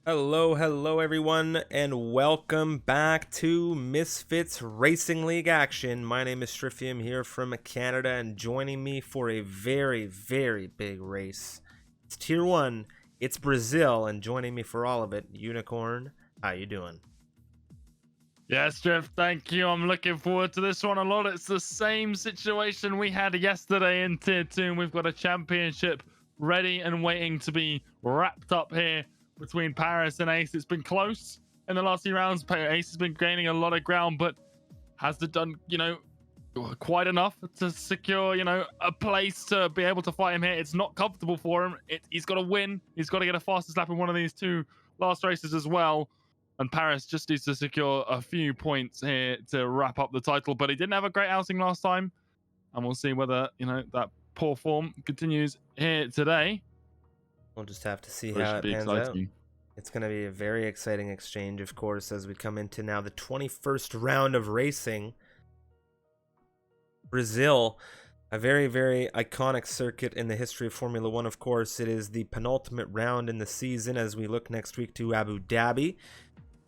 Hello everyone, and welcome back to Misfits Racing League action. My name is Strifium here from Canada, and joining me for a very big race. It's Tier 1, it's Brazil, and joining me for all of it, Unicorn. How you doing? Yes, Jeff, thank you. I'm looking forward to this one a lot. It's the same situation we had yesterday in Tier 2, and we've got a championship ready and waiting to be wrapped up here between Paris and Ace. It's been close in the last few rounds. Ace has been gaining a lot of ground, but has it done, quite enough to secure, a place to be able to fight him here? It's not comfortable for him. He's got to win. He's got to get a fastest lap in one of these two last races as well. And Paris just needs to secure a few points here to wrap up the title. But he didn't have a great outing last time. And we'll see whether, that poor form continues here today. We'll just have to see how it pans out. It's going to be a very exciting exchange, of course, as we come into now the 21st round of racing. Brazil, a very iconic circuit in the history of Formula One, of course. It is the penultimate round in the season as we look next week to Abu Dhabi.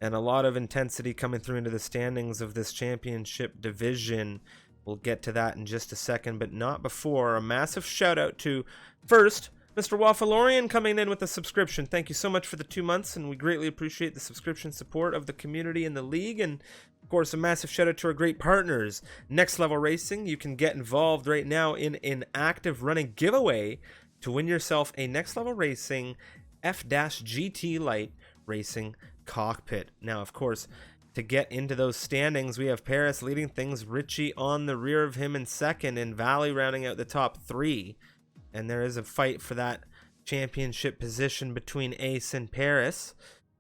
And a lot of intensity coming through into the standings of this championship division. We'll get to that in just a second, but not before. A massive shout out to, first, Mr. Waffalorian coming in with a subscription. Thank you so much for the 2 months, and we greatly appreciate the subscription support of the community and the league. And, of course, a massive shout out to our great partners, Next Level Racing. You can get involved right now in an active running giveaway to win yourself a Next Level Racing F-GT Lite Racing cockpit. Now, of course, to get into those standings, we have Paris leading things, Richie on the rear of him in second, and Valley rounding out the top three. And there is a fight for that championship position between Ace and Paris.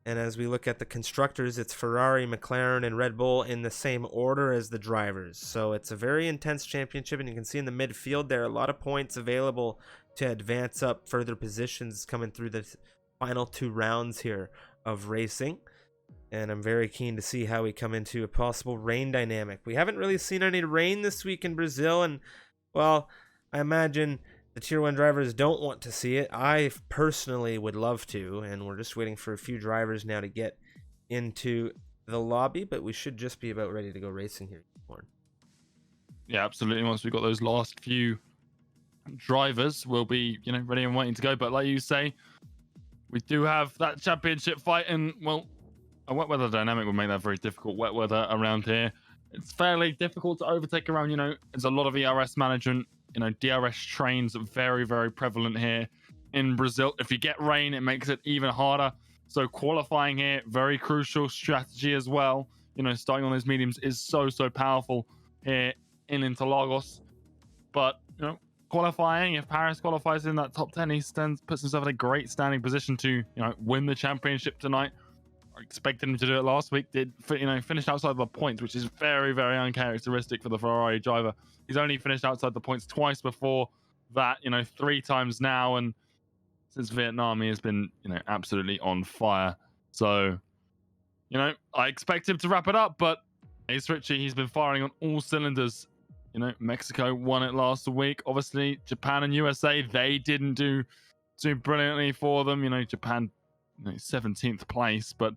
And as we look at the constructors, it's Ferrari, McLaren, and Red Bull in the same order as the drivers. So it's a very intense championship, and you can see in the midfield there are a lot of points available to advance up further positions coming through the final 2 rounds here of racing. And I'm very keen to see how we come into a possible rain dynamic. We haven't really seen any rain this week in Brazil, and well, I imagine the Tier 1 drivers don't want to see it. I personally would love to, and we're just waiting for a few drivers now to get into the lobby, but we should just be about ready to go racing here. Yeah, absolutely. Once we've got those last few drivers, we'll be, ready and waiting to go. But like you say, we do have that championship fight, and well, a wet weather dynamic would make that very difficult. Wet weather around here, it's fairly difficult to overtake around. There's a lot of ERS management. DRS trains are very prevalent here in Brazil. If you get rain, it makes it even harder. So qualifying here, very crucial strategy as well. Starting on those mediums is so powerful here in Interlagos. But qualifying, if Paris qualifies in that top 10, he puts himself in a great standing position to win the championship tonight. I expected him to do it last week. Did finish outside the points, which is very uncharacteristic for the Ferrari driver. He's only finished outside the points twice before that, 3 times now, and since Vietnam he has been absolutely on fire. So I expect him to wrap it up, but Ace Richie, he's been firing on all cylinders. Mexico won it last week. Obviously, Japan and USA, they didn't do brilliantly for them. Japan, 17th place, but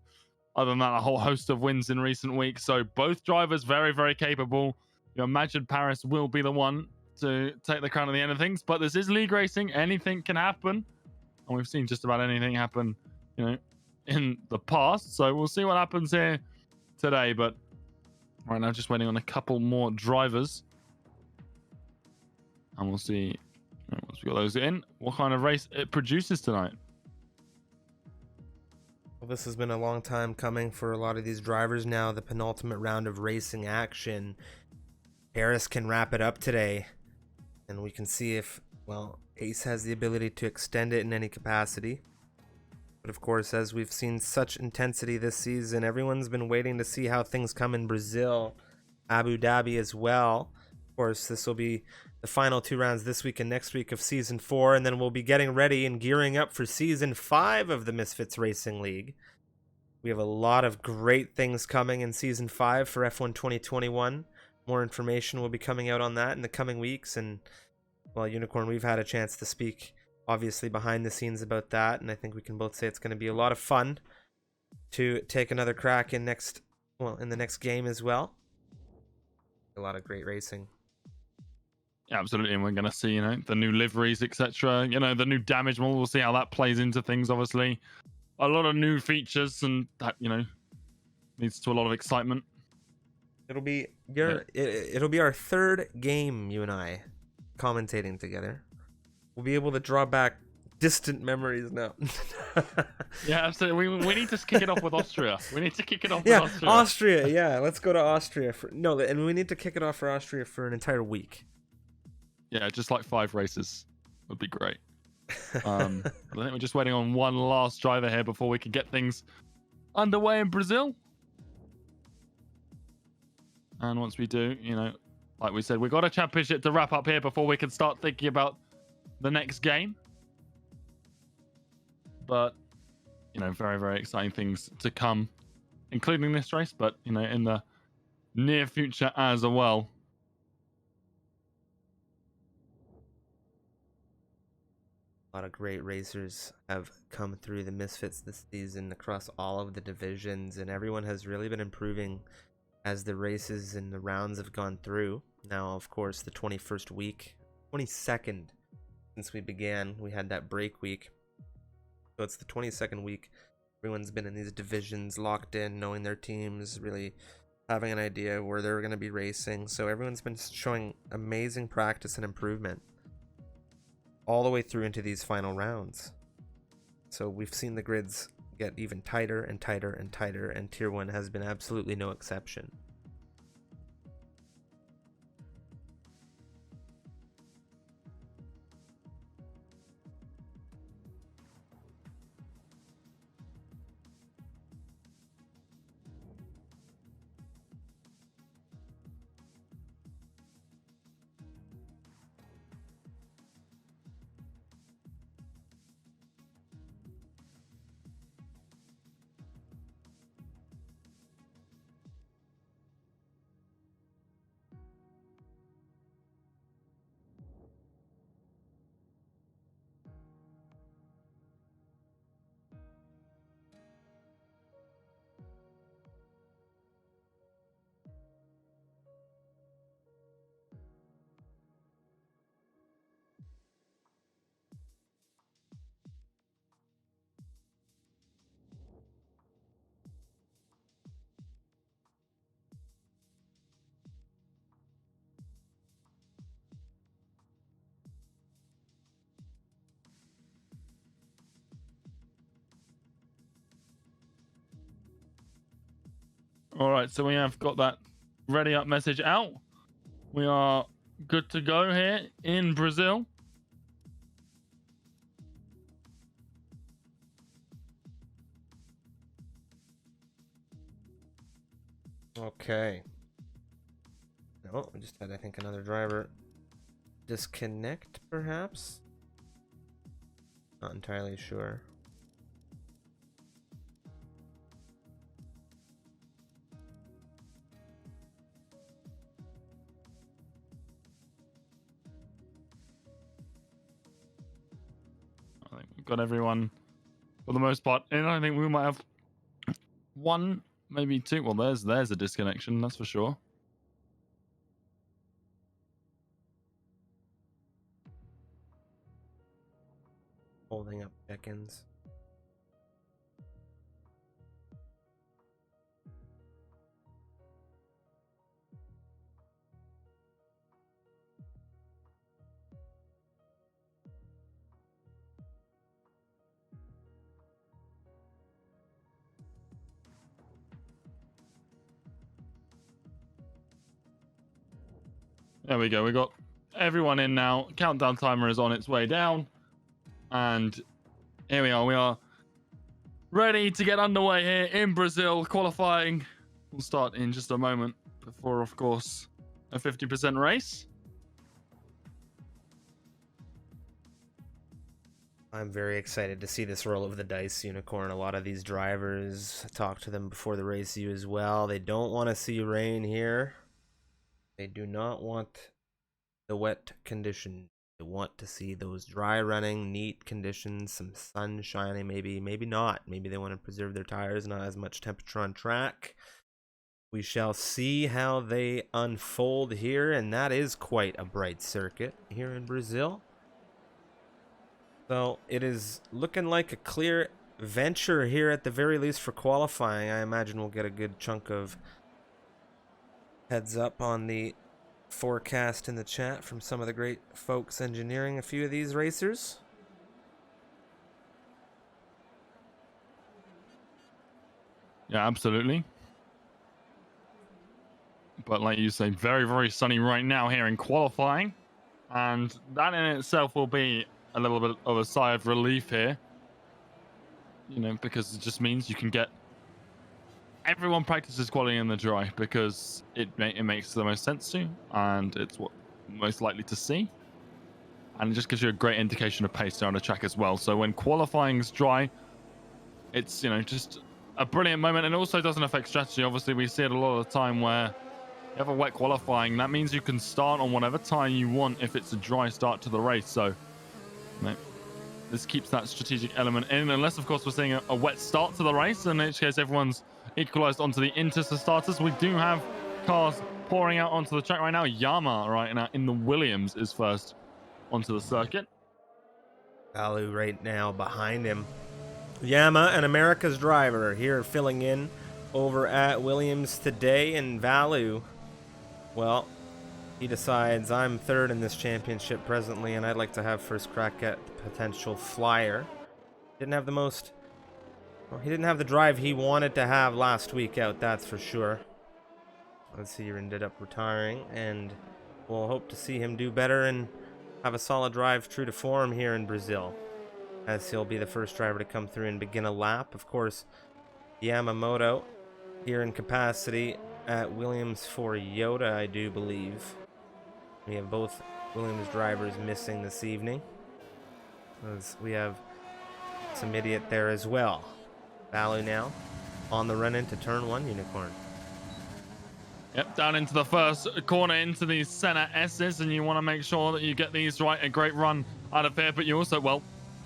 other than that, a whole host of wins in recent weeks. So both drivers very capable. You imagine Paris will be the one to take the crown at the end of things, but this is league racing. Anything can happen, and we've seen just about anything happen, in the past. So we'll see what happens here today. But right now, just waiting on a couple more drivers. And we'll see, once we got those in, what kind of race it produces tonight. Well, this has been a long time coming for a lot of these drivers now. The penultimate round of racing action. Paris can wrap it up today. And we can see if, well, Ace has the ability to extend it in any capacity. But of course, as we've seen such intensity this season, everyone's been waiting to see how things come in Brazil, Abu Dhabi as well. Of course, this will be the final 2 rounds this week and next week of Season 4, and then we'll be getting ready and gearing up for Season 5 of the Misfits Racing League. We have a lot of great things coming in Season 5 for F1 2021. More information will be coming out on that in the coming weeks, and, well, Unicorn, we've had a chance to speak, obviously, behind the scenes about that, and I think we can both say it's going to be a lot of fun. to take another crack in the next game as well. A lot of great racing. Yeah, absolutely, and we're going to see, the new liveries, etc. The new damage model. We'll see how that plays into things. Obviously, a lot of new features, and that leads to a lot of excitement. It'll be it'll be our third game, you and I, commentating together. We'll be able to draw back distant memories now. Yeah, absolutely. We need to kick it off with Austria. We need to kick it off Yeah, with Austria. Austria. Yeah, let's go to Austria and we need to kick it off for Austria for an entire week. Yeah, just like 5 races would be great. I think we're just waiting on one last driver here before we can get things underway in Brazil. And once we do, like we said, we've got a championship to wrap up here before we can start thinking about the next game. But, very, very exciting things to come, including this race, but, in the near future as well. A lot of great racers have come through the Misfits this season across all of the divisions, and everyone has really been improving as the races and the rounds have gone through. Now, of course, the 21st week, 22nd since we began, we had that break week. So it's the 22nd week. Everyone's been in these divisions, locked in, knowing their teams, really having an idea where they're going to be racing. So everyone's been showing amazing practice and improvement all the way through into these final rounds. So we've seen the grids get even tighter and tighter and tighter, and Tier 1 has been absolutely no exception. All right, so we have got that ready up message out. We are good to go here in Brazil. Okay. No, we just had, I think, another driver disconnect, perhaps? Not entirely sure. I think we've got everyone for the most part. And I think we might have one, maybe two. Well, there's a disconnection, that's for sure. Holding up check-ins. There we go. We got everyone in now. Countdown timer is on its way down. And here we are. We are ready to get underway here in Brazil. Qualifying will start in just a moment before, of course, a 50% race. I'm very excited to see this roll of the dice, Unicorn. A lot of these drivers, I talked to them before the race, you as well. They don't want to see rain here. They do not want the wet condition. They want to see those dry running, neat conditions, some sun shining, maybe not. Maybe they want to preserve their tires, not as much temperature on track. We shall see how they unfold here, and that is quite a bright circuit here in Brazil. So it is looking like a clear venture here at the very least for qualifying. I imagine we'll get a good chunk of heads up on the forecast in the chat from some of the great folks engineering a few of these racers. Yeah, absolutely. But like you say, very, very sunny right now here in qualifying. And that in itself will be a little bit of a sigh of relief here. You know, because it just means you can get everyone practices quality in the dry because it makes the most sense to, and it's what most likely to see. And it just gives you a great indication of pace down the track as well. So when qualifying's dry, it's, you know, just a brilliant moment, and also doesn't affect strategy. Obviously, we see it a lot of the time where you have a wet qualifying. That means you can start on whatever time you want if it's a dry start to the race. So, you know, this keeps that strategic element in, unless, of course, we're seeing a wet start to the race, in which case everyone's equalized onto the Intersa starters. We do have cars pouring out onto the track right now. Yama right now in the Williams is first onto the circuit. Alu right now behind him. Yama, and America's driver, here filling in over at Williams today. And Valu, well, he decides, I'm third in this championship presently, and I'd like to have first crack at the potential flyer. Didn't have the most... Well, he didn't have the drive he wanted to have last week out, that's for sure. Let's see, he ended up retiring, and we'll hope to see him do better and have a solid drive true to form here in Brazil, as he'll be the first driver to come through and begin a lap. Of course, Yamamoto here in capacity at Williams for Yoda, I do believe. We have both Williams drivers missing this evening, as we have some idiot there as well. Balu now on the run into turn 1, Unicorn. Yep, down into the first corner into these center S's, and you want to make sure that you get these right. A great run out of here, but you also, well,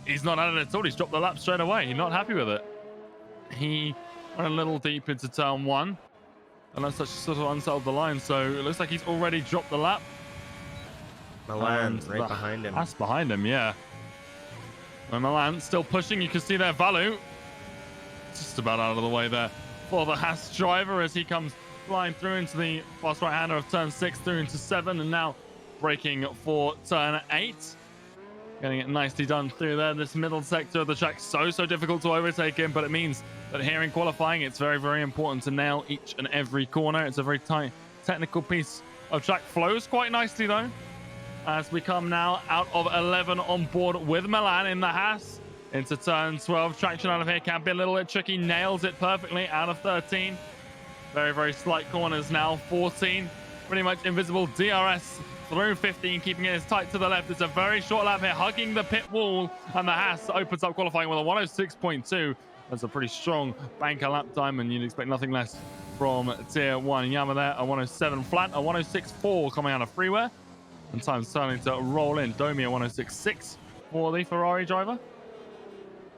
he's not at it at all. He's dropped the lap straight away. He's not happy with it. He went a little deep into turn 1, and that's such sort of unsettled the line. So it looks like he's already dropped the lap. Milan right behind him. That's behind him, yeah. And Milan still pushing. You can see there Valu just about out of the way there for the Haas driver as he comes flying through into the fast right-hander of turn 6 through into 7, and now braking for turn 8. Getting it nicely done through there. This middle sector of the track, so difficult to overtake him, but it means that here in qualifying, it's very, very important to nail each and every corner. It's a very tight technical piece of track. Flows quite nicely, though, as we come now out of 11 on board with Milan in the Haas into turn 12. Traction out of here can be a little bit tricky. Nails it perfectly out of 13. Very, very slight corners now. 14, pretty much invisible. DRS through 15, keeping it as tight to the left. It's a very short lap here, hugging the pit wall, and the Haas opens up qualifying with a 106.2. That's a pretty strong banker lap time, and you'd expect nothing less from tier 1. Yama there, a 107 flat, a 106.4 coming out of freeware, and time's starting to roll in. Domi a 106.6 for the Ferrari driver.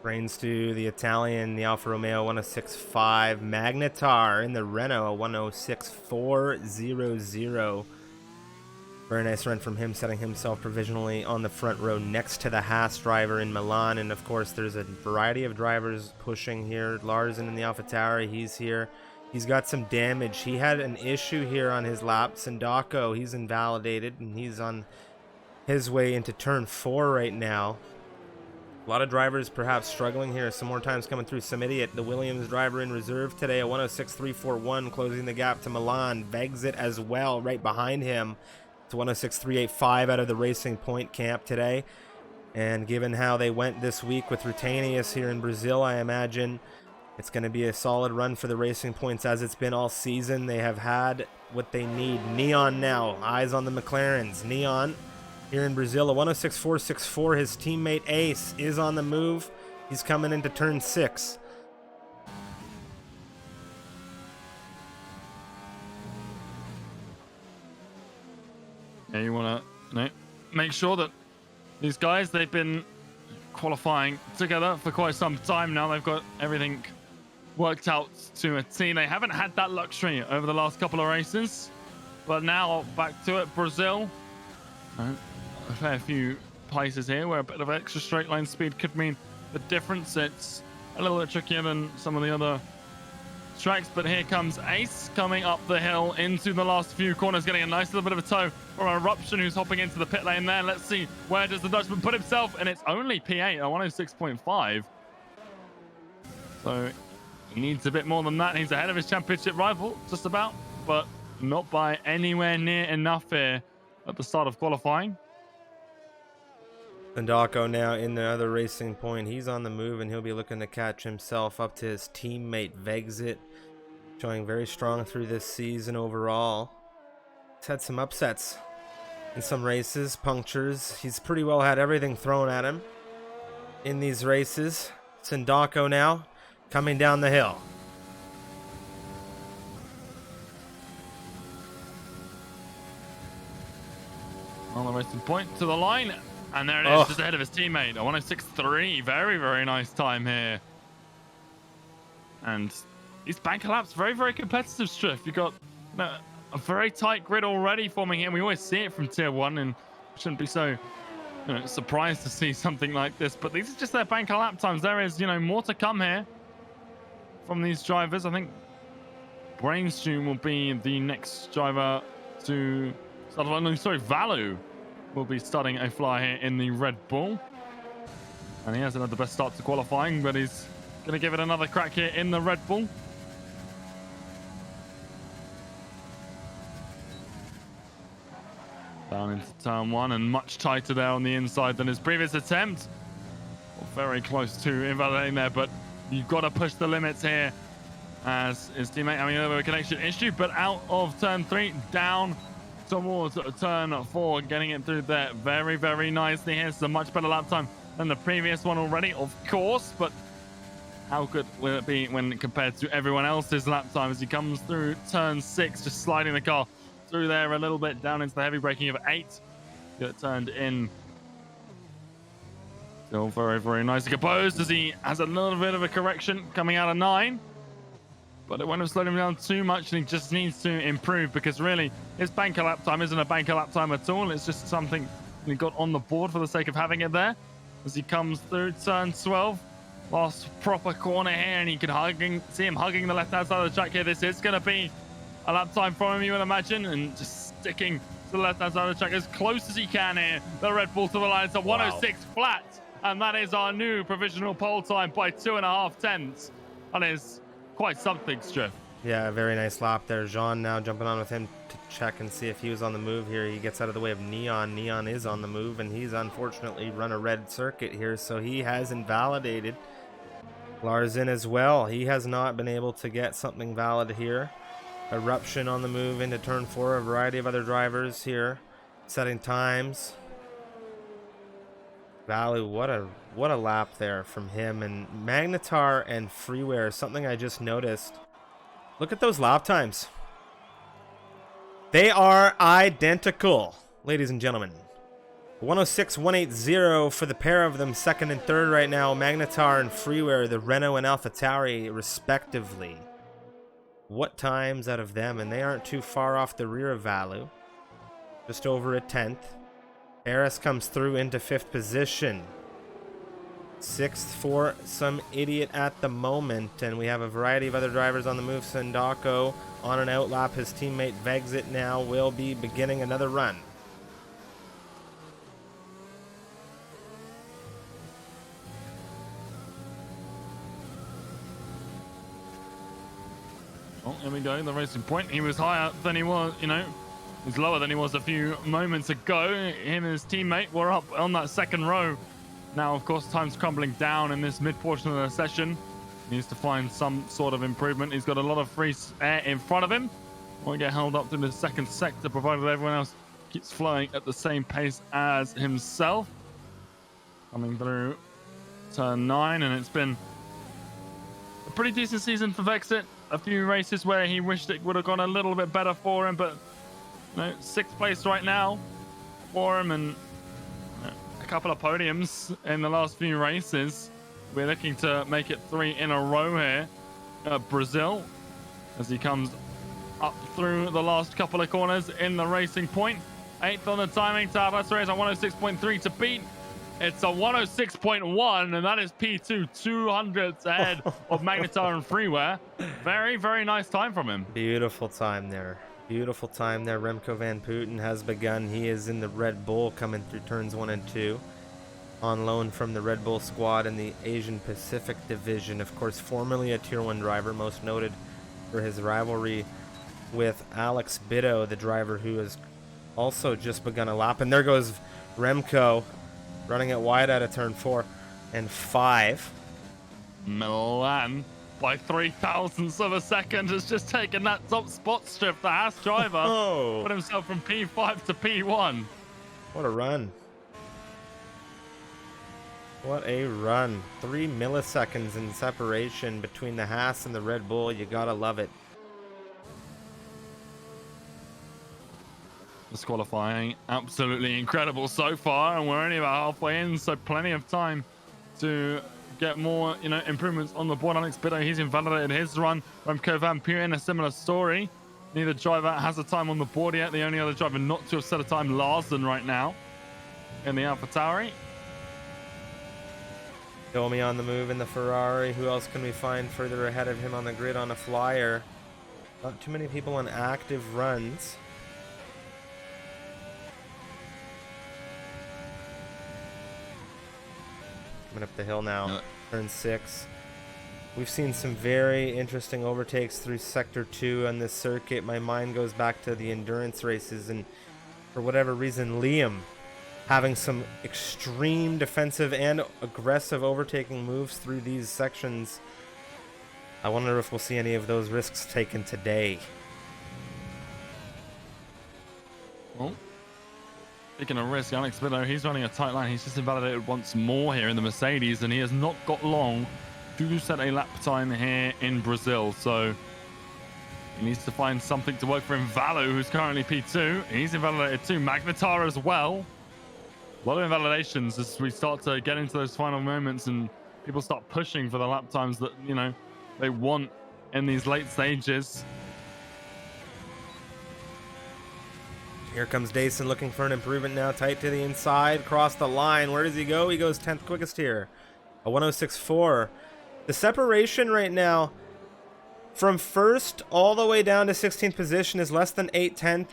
Brains to the Italian, the Alfa Romeo 106.5. Magnetar in the Renault 106.400. Very nice run from him, setting himself provisionally on the front row next to the Haas driver in Milan. And of course, there's a variety of drivers pushing here. Larsen in the AlphaTauri, he's here. He's got some damage. He had an issue here on his lap. Sindako, he's invalidated, and he's on his way into turn 4 right now. A lot of drivers perhaps struggling here. Some more times coming through. Some idiot, the Williams driver in reserve today, a 106.341, closing the gap to Milan. Exit as well right behind him. It's 106.385 out of the Racing Point camp today. And given how they went this week with Rutanius here in Brazil, I imagine it's going to be a solid run for the Racing Points as it's been all season. They have had what they need. Neon now, eyes on the McLarens. Neon here in Brazil, a 106.464. His teammate Ace is on the move. He's coming into turn 6. Yeah, you want to make sure that These guys, they've been qualifying together for quite some time now. They've got everything worked out to a T. They haven't had that luxury over the last couple of races, but now back to it. Brazil, a fair few places here where a bit of extra straight line speed could mean the difference. It's a little bit trickier than some of the other tracks, but here comes Ace coming up the hill into the last few corners, getting a nice little bit of a tow from Eruption, who's hopping into the pit lane there. Let's see, where does the Dutchman put himself? And it's only P8 at 106.5. So he needs a bit more than that. He's ahead of his championship rival, just about, but not by anywhere near enough here at the start of qualifying. Sindako now in the other racing point. He's on the move, and he'll be looking to catch himself up to his teammate Vexit, showing very strong through this season overall. He's had some upsets in some races, punctures. He's pretty well had everything thrown at him in these races. Sindako now coming down the hill. On the racing point to the line. And there it is, just ahead of his teammate. A 106.3. Very, very nice time here. And these banker laps, very, very competitive, Striff. You've got a very tight grid already forming here. We always see it from Tier 1, and shouldn't be so surprised to see something like this. But these are just their banker lap times. There is, more to come here from these drivers. I think Brainstream will be the next driver to start. No, sorry, Valu will be starting a fly here in the Red Bull. And he hasn't had the best start to qualifying, but he's going to give it another crack here in the Red Bull. Down into turn 1, and much tighter there on the inside than his previous attempt. Well, very close to invalidating there, but you've got to push the limits here as his teammate having a little bit of a connection issue. But out of turn 3, down towards turn 4, getting it through there very, very nicely. Here's a much better lap time than the previous one already, of course, but how good will it be when compared to everyone else's lap time as he comes through turn 6, just sliding the car through there a little bit down into the heavy braking of 8. Get it turned in. Still very, very nicely composed as he has a little bit of a correction coming out of 9. But it won't have slowed him down too much, and he just needs to improve, because really his banker lap time isn't a banker lap time at all. It's just something he got on the board for the sake of having it there. As he comes through turn 12, last proper corner here, and you can see him hugging the left-hand side of the track here. This is going to be a lap time from him, you would imagine, and just sticking to the left-hand side of the track as close as he can here. The Red Bull to the line. It's a 106 flat, and that is our new provisional pole time by 2.5 tenths. That is quite something, Striff. Yeah, very nice lap there. Jean now jumping on with him to check and see if he was on the move here. He gets out of the way of Neon. Neon is on the move, and he's unfortunately run a red circuit here, so he has invalidated Larsen as well. He has not been able to get something valid here. Eruption on the move into turn 4. A variety of other drivers here setting times. Valu, what a lap there from him. And Magnetar and Freeware, something I just noticed. Look at those lap times. They are identical, ladies and gentlemen. 106, 180 for the pair of them, second and third right now. Magnetar and Freeware, the Renault and AlphaTauri, respectively. What times out of them? And they aren't too far off the rear of Valu. Just over a 10th. AEST comes through into 5th position. 6th for some idiot at the moment. And we have a variety of other drivers on the move. Sindako on an outlap. His teammate Vexit now will be beginning another run. Oh, here we go, the racing point. He was higher than he was, he's lower than he was a few moments ago. Him and his teammate were up on that second row. Now, of course, time's crumbling down in this mid portion of the session. He needs to find some sort of improvement. He's got a lot of free air in front of him. Won't get held up through the second sector, provided everyone else keeps flowing at the same pace as himself. Coming through turn 9, and it's been a pretty decent season for Vexit. A few races where he wished it would have gone a little bit better for him, but 6th place right now for him, and couple of podiums in the last few races. We're looking to make it 3 in a row here at Brazil as he comes up through the last couple of corners in the Racing Point. 8th on the timing tab. That's race on 106.3 to beat. It's a 106.1, and that is P2, 200ths ahead of Magnetar and Freeware. Very, very nice time from him. Beautiful time there. Beautiful time there. Remco van Putten has begun. He is in the Red Bull coming through turns 1 and 2. On loan from the Red Bull squad in the Asian Pacific division. Of course, formerly a Tier 1 driver, most noted for his rivalry with Alex Bitto, the driver who has also just begun a lap. And there goes Remco running it wide out of turn 4 and 5. Milan, by 0.003 of a second, has just taken that top spot strip. The Haas driver put himself from P5 to P1. What a run. What a run. 3 milliseconds in separation between the Haas and the Red Bull. You gotta love it. This qualifying absolutely incredible so far, and we're only about halfway in, so plenty of time to get more, improvements on the board. Alex Bitto, he's invalidated his run. Remco van Putten, a similar story. Neither driver has a time on the board yet. The only other driver not to have set a time, Larsen, right now in the AlphaTauri. Domi on the move in the Ferrari. Who else can we find further ahead of him on the grid on a flyer? Not too many people on active runs. Coming up the hill now, turn 6. We've seen some very interesting overtakes through Sector 2 on this circuit. My mind goes back to the endurance races, and for whatever reason, Liam having some extreme defensive and aggressive overtaking moves through these sections. I wonder if we'll see any of those risks taken today. Well, speaking of risk, Alex Bitto, he's running a tight line. He's just invalidated once more here in the Mercedes, and he has not got long to set a lap time here in Brazil. So he needs to find something to work for him. Valu, who's currently P2, he's invalidated too. Magnetar as well. A lot of invalidations as we start to get into those final moments and people start pushing for the lap times that, they want in these late stages. Here comes Dason looking for an improvement now. Tight to the inside, across the line. Where does he go? He goes 10th quickest here. A 106.4. The separation right now from first all the way down to 16th position is less than 8/10.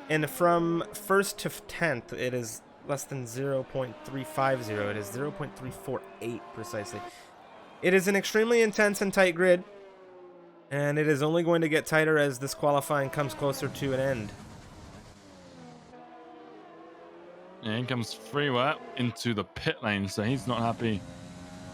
And from first to 10th, it is less than 0.350. It is 0.348 precisely. It is an extremely intense and tight grid. And it is only going to get tighter as this qualifying comes closer to an end. Yeah, in comes Freeware into the pit lane, so he's not happy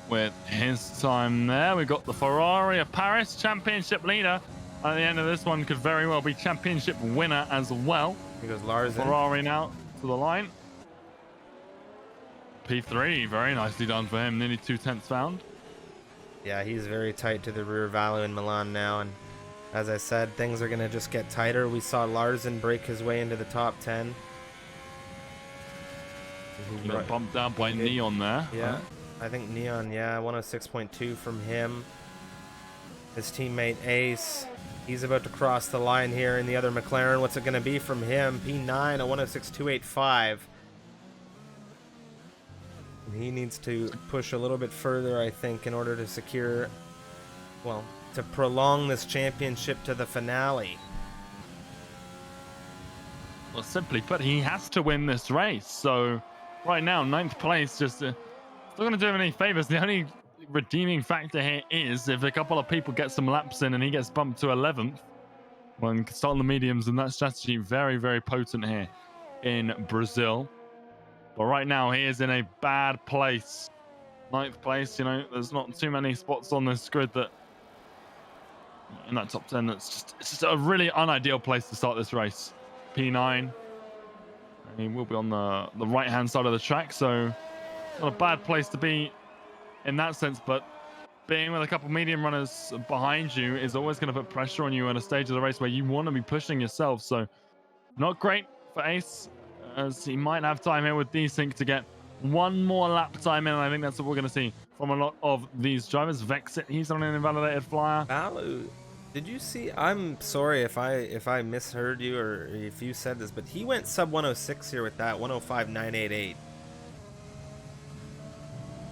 with his time there. We've got the Ferrari of Paris, championship leader. At the end of this one, could very well be championship winner as well. Here goes Larsen. Ferrari now to the line. P3, very nicely done for him. Nearly 2/10 found. Yeah, he's very tight to the rear Valu in Milan now, and as I said, things are going to just get tighter. We saw Larsen break his way into the top 10. He got bumped down by Neon there. Yeah, I think Neon, 106.2 from him. His teammate Ace, he's about to cross the line here in the other McLaren. What's it going to be from him? P9, a 106.285. He needs to push a little bit further, I think, in order to secure, well, to prolong this championship to the finale. Well, simply put, he has to win this race. So right now, 9th place just not going to do him any favors. The only redeeming factor here is if a couple of people get some laps in and he gets bumped to 11th, well, he can start on the mediums, and that strategy very, very potent here in Brazil. But right now, he is in a bad place. 9th place, there's not too many spots on this grid that in that top 10. It's just a really unideal place to start this race. P9. And he will be on the right-hand side of the track, so not a bad place to be in that sense, but being with a couple medium runners behind you is always going to put pressure on you at a stage of the race where you want to be pushing yourself. So not great for Ace, as he might have time here with Desync to get one more lap time in, and I think that's what we're going to see from a lot of these drivers. Vexit, he's on an invalidated flyer. Balu, did you see? I'm sorry if I misheard you or if you said this, but he went sub 106 here with that 105.988.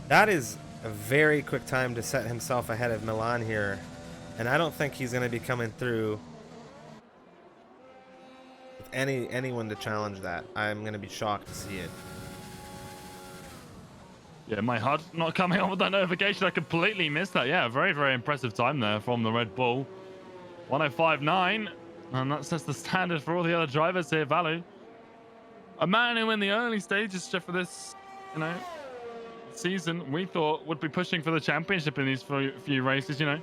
That is a very quick time to set himself ahead of Milan here, and I don't think he's going to be coming through with anyone to challenge that. I'm going to be shocked to see it. Yeah, my HUD not coming on with that notification. I completely missed that. Yeah, very, very impressive time there from the Red Bull. 105.9, and that sets the standard for all the other drivers here. Valu, a man who in the early stages for this, season we thought would be pushing for the championship in these few races. The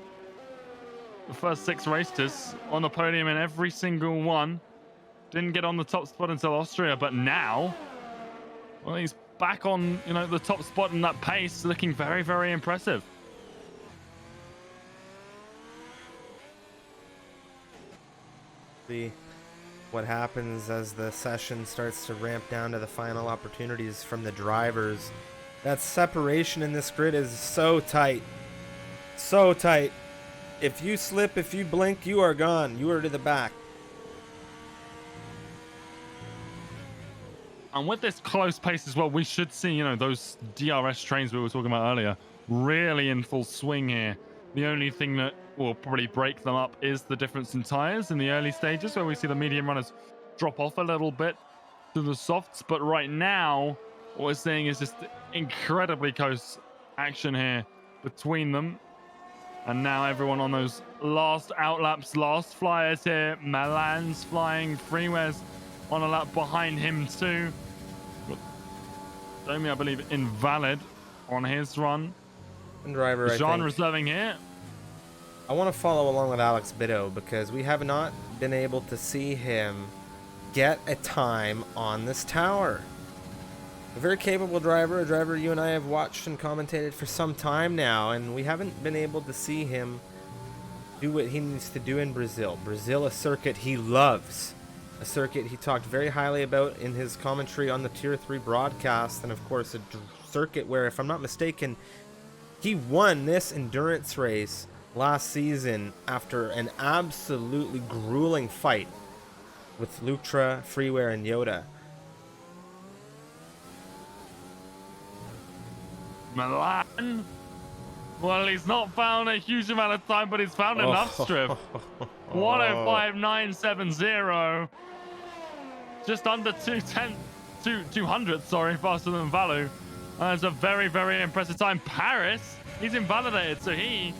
first 6 races on the podium in every single one. Didn't get on the top spot until Austria, but now, well, he's back on, the top spot in that pace, looking very, very impressive. See what happens as the session starts to ramp down to the final opportunities from the drivers. That separation in this grid is so tight. So tight. If you slip, if you blink, you are gone. You are to the back. And with this close pace as well, we should see, those DRS trains we were talking about earlier really in full swing here. The only thing that will probably break them up is the difference in tires in the early stages, where we see the medium runners drop off a little bit to the softs. But right now, what we're seeing is just incredibly close action here between them. And now everyone on those last outlaps, last flyers here. Milan's flying, Freeware's on a lap behind him too. Domi, I believe, invalid on his run. And driver, Jean reserving here. I want to follow along with Alex Biddo because we have not been able to see him get a time on this tower. A very capable driver, a driver you and I have watched and commentated for some time now, and we haven't been able to see him do what he needs to do in Brazil. Brazil, a circuit he loves. A circuit he talked very highly about in his commentary on the Tier 3 broadcast, and of course a circuit where, if I'm not mistaken, he won this endurance race last season after an absolutely grueling fight with Lutra, Freeware, and Yoda. Milan. Well, he's not found a huge amount of time, but he's found enough strip. 105.970. Just under 200, sorry, faster than Valu. That's a very, very impressive time. Paris, he's invalidated, so he's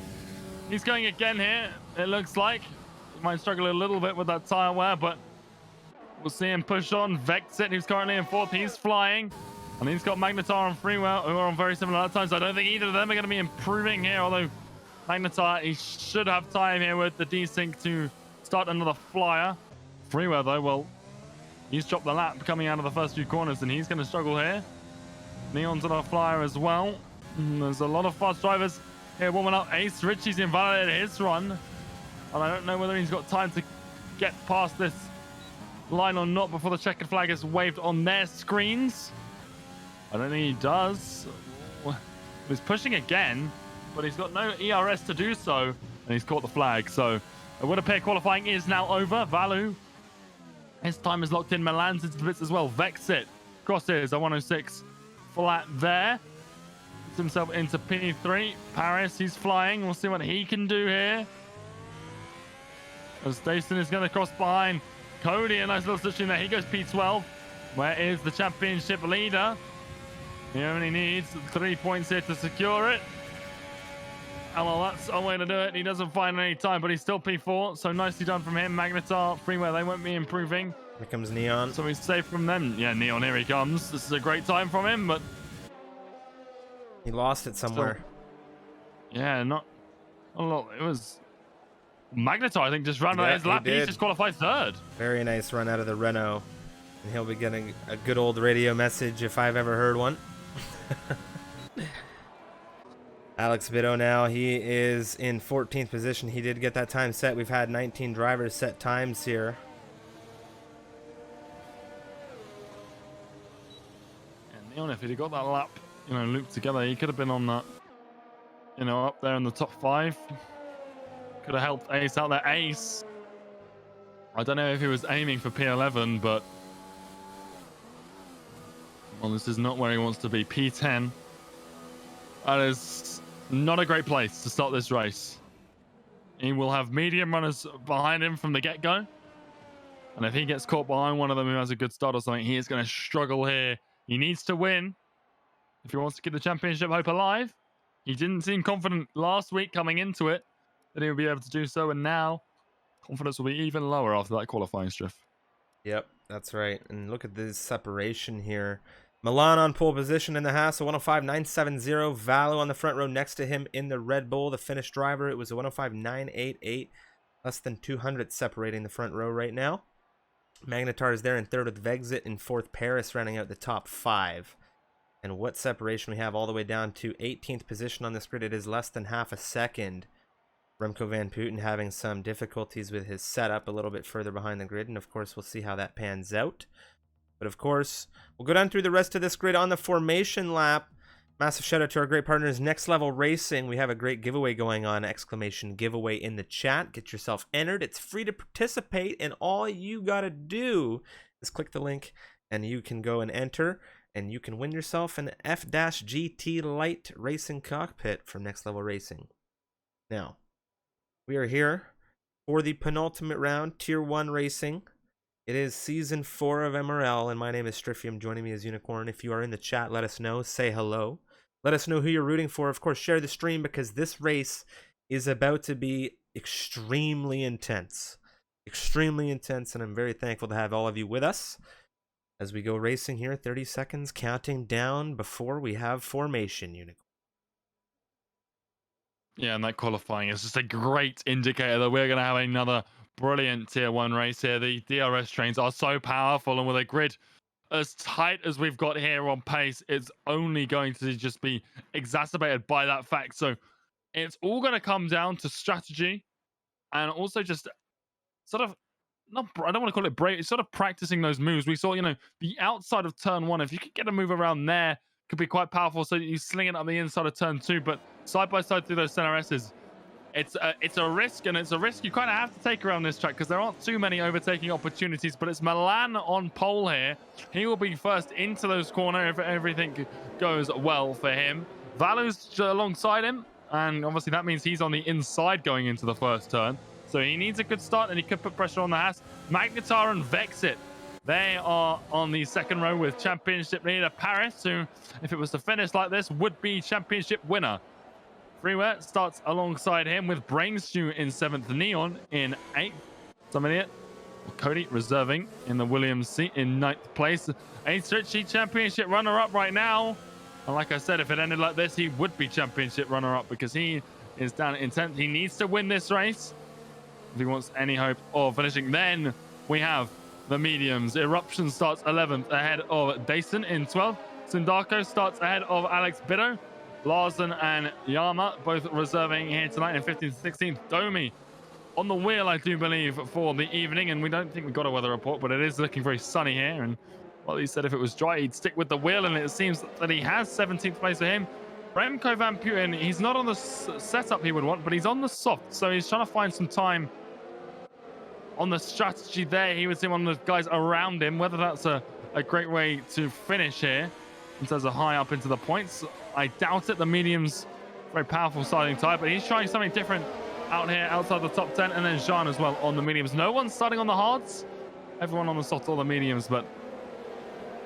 going again here, it looks like. He might struggle a little bit with that tire wear, but we'll see him push on. Vexit, who's currently in 4th, he's flying. And he's got Magnetar and Freewell, who are on very similar times. I don't think either of them are going to be improving here, although Magnetar, he should have time here with the desync to start another flyer. Freewell, though, well, he's dropped the lap coming out of the first few corners, and he's going to struggle here. Neon's on a flyer as well. There's a lot of fast drivers here warming up. Ace Richie's invalidated his run, and I don't know whether he's got time to get past this line or not before the checkered flag is waved on their screens. I don't think he does. He's pushing again, but he's got no ERS to do so, and he's caught the flag. So the Winnipeg qualifying is now over. Valu, his time is locked in. Milan's into the bits as well. Vexit crosses a 106 flat there. Puts himself into P3. Paris, he's flying. We'll see what he can do here. As Stason is going to cross behind Cody. A nice little switch in there. He goes P12. Where is the championship leader? He only needs 3 points here to secure it. And well, that's a way to do it. He doesn't find any time, but he's still P4. So nicely done from him. Magnetar, Freeware, they won't be improving. Here comes Neon. So he's safe from them. Yeah, Neon, here he comes. This is a great time from him, but he lost it somewhere. Still, yeah, not a lot. It was Magnetar, I think, just ran out his lap. He's just qualified 3rd. Very nice run out of the Renault. And he'll be getting a good old radio message if I've ever heard one. Alex Biddo now, he is in 14th position. He did get that time set. We've had 19 drivers set times here. And Neon, if he'd got that lap, looped together, he could have been on that, up there in the top 5. Could have helped Ace out there. Ace, I don't know if he was aiming for P11, but well, this is not where he wants to be. P10. That is not a great place to start this race. He will have medium runners behind him from the get-go. And if he gets caught behind one of them who has a good start or something, he is going to struggle here. He needs to win if he wants to keep the championship hope alive. He didn't seem confident last week coming into it that he would be able to do so. And now confidence will be even lower after that qualifying striff. Yep, that's right. And look at this separation here. Milan on pole position in the Haas, a 105.970. Valo on the front row next to him in the Red Bull, the Finnish driver. It was a 105.988. Less than 200 separating the front row right now. Magnetar is there in third with Vexit in fourth. Paris rounding out the top 5. And what separation we have all the way down to 18th position on this grid. It is less than half a second. Remco Van Putten having some difficulties with his setup a little bit further behind the grid. And of course, we'll see how that pans out. But of course, we'll go down through the rest of this grid on the formation lap. Massive shout out to our great partners, Next Level Racing. We have a great giveaway going on, exclamation giveaway in the chat. Get yourself entered. It's free to participate, and all you got to do is click the link, and you can go and enter, and you can win yourself an F-GT Light Racing Cockpit from Next Level Racing. Now, we are here for the penultimate round, Tier 1 Racing. It is Season 4 of MRL, and my name is Striffium. Joining me is Unicorn. If you are in the chat, let us know. Say hello. Let us know who you're rooting for. Of course, share the stream because this race is about to be extremely intense. Extremely intense, and I'm very thankful to have all of you with us as we go racing here. 30 seconds counting down before we have formation, Unicorn. Yeah, and that qualifying is just a great indicator that we're going to have another brilliant Tier 1 race here. The DRS trains are so powerful, and with a grid as tight as we've got here on pace, it's only going to just be exacerbated by that fact. So it's all going to come down to strategy and also just sort of, I don't want to call it brave, it's sort of practicing those moves. We saw, the outside of turn 1, if you could get a move around there, could be quite powerful. So you sling it on the inside of turn 2, but side by side through those center S's, it's a risk, and it's a risk you kind of have to take around this track because there aren't too many overtaking opportunities. But it's Milan on pole here. He will be first into those corners if everything goes well for him. Valu's alongside him, and obviously that means he's on the inside going into the first turn. So he needs a good start, and he could put pressure on the Haas. Magnetar and Vexit, they are on the second row with championship leader Paris, who, if it was to finish like this, would be championship winner. Freeware starts alongside him with Brainstew in 7th, Neon in 8th. Some idiot. Cody reserving in the Williams seat in 9th place. Ace Ritchie championship runner-up right now. And like I said, if it ended like this, he would be championship runner-up because he is down in 10th. He needs to win this race if he wants any hope of finishing. Then we have the mediums. Eruption starts 11th ahead of Dason in 12th. Sindako starts ahead of Alex Biddo. Larson and Yama both reserving here tonight in 15th, 16th. Domi on the wheel, I do believe, for the evening. And we don't think we've got a weather report, but it is looking very sunny here. And well, he said if it was dry, he'd stick with the wheel. And it seems that he has 17th place for him. Remco Van Putten, he's not on the setup he would want, but he's on the soft. So he's trying to find some time on the strategy there. He would see one of the guys around him, whether that's a great way to finish here in terms of high up into the points. I doubt it. The medium's very powerful starting type, but he's trying something different out here outside the top 10. And then Jean as well on the mediums. No one's starting on the hards. Everyone on the soft or the mediums, but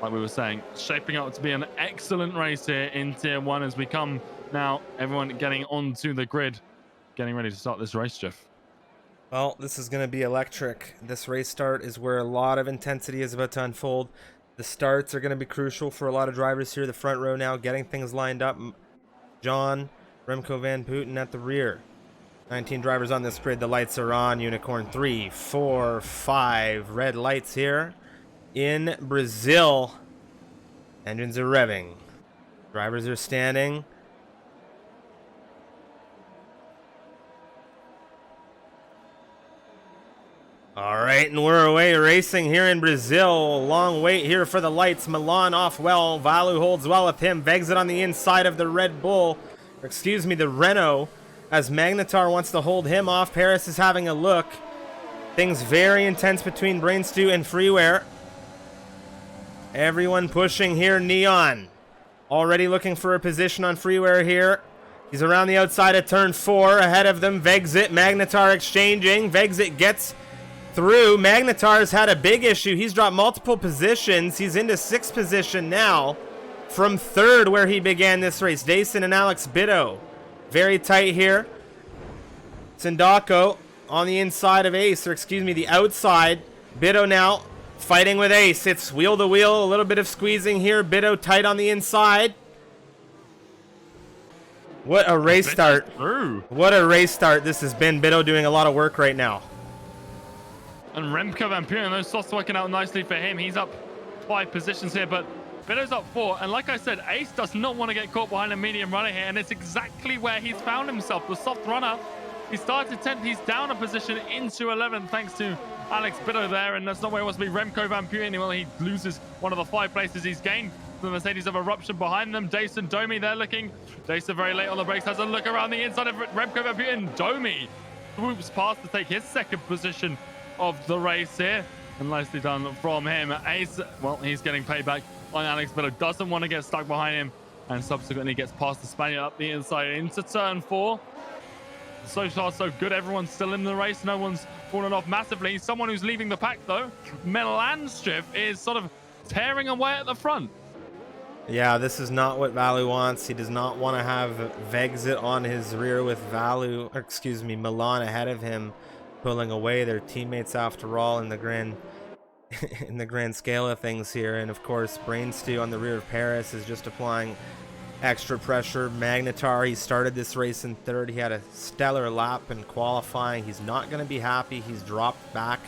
like we were saying, shaping up to be an excellent race here in Tier 1 as we come now, everyone getting onto the grid, getting ready to start this race, Jeff. Well, this is going to be electric. This race start is where a lot of intensity is about to unfold. The starts are going to be crucial for a lot of drivers here. The front row now getting things lined up. John, Remco Van Putten at the rear. 19 drivers on this grid. The lights are on. Unicorn 3, 4, 5 red lights here in Brazil. Engines are revving. Drivers are standing. All right. right, and we're away racing here in Brazil. Long wait here for the lights. Milan off well. Valu holds well with him. Vexit on the inside of the Red Bull. Or excuse me, the Renault. As Magnetar wants to hold him off. Paris is having a look. Things very intense between Brainstew and Freeware. Everyone pushing here. Neon already looking for a position on Freeware here. He's around the outside of turn 4. Ahead of them, Vexit. Magnetar exchanging. Vexit gets through. Magnetar's had a big issue. He's dropped multiple positions. He's into 6th position now from 3rd where he began this race. Dason and Alex Bitto very tight here. Sindako on the inside of Ace, or excuse me, the outside. Bitto now fighting with Ace. It's wheel to wheel, a little bit of squeezing here. Bitto tight on the inside. What a race start. What a race start this has been. Bitto doing a lot of work right now. And Remco Van Buren, those softs working out nicely for him. He's up 5 positions here, but Bitto's up 4. And like I said, Ace does not want to get caught behind a medium runner here, and it's exactly where he's found himself. The soft runner, he started 10th, he's down a position into 11th thanks to Alex Bitto there, and that's not where he wants to be. Remco Van Buren, well, he loses one of the 5 places he's gained. The Mercedes of Eruption behind them. Dason, Domi, they're looking. Dason very late on the brakes, has a look around the inside of Remco Van Buren. Domi swoops past to take his 2nd position of the race here, and nicely done from him. Ace, well, he's getting payback on Alex Bitto, doesn't want to get stuck behind him, and subsequently gets past the Spaniard up the inside into turn 4. So far so good, everyone's still in the race, no one's fallen off massively. Someone who's leaving the pack though, Melanstrip, is sort of tearing away at the front. Yeah, this is not what Valu wants. He does not want to have Vexit on his rear with Valu, or excuse me, Milan ahead of him, pulling away. Their teammates after all in the grand scale of things here. And of course, Brainstew on the rear of Paris is just applying extra pressure. Magnetar, he started this race in 3rd. He had a stellar lap in qualifying. He's not going to be happy. He's dropped back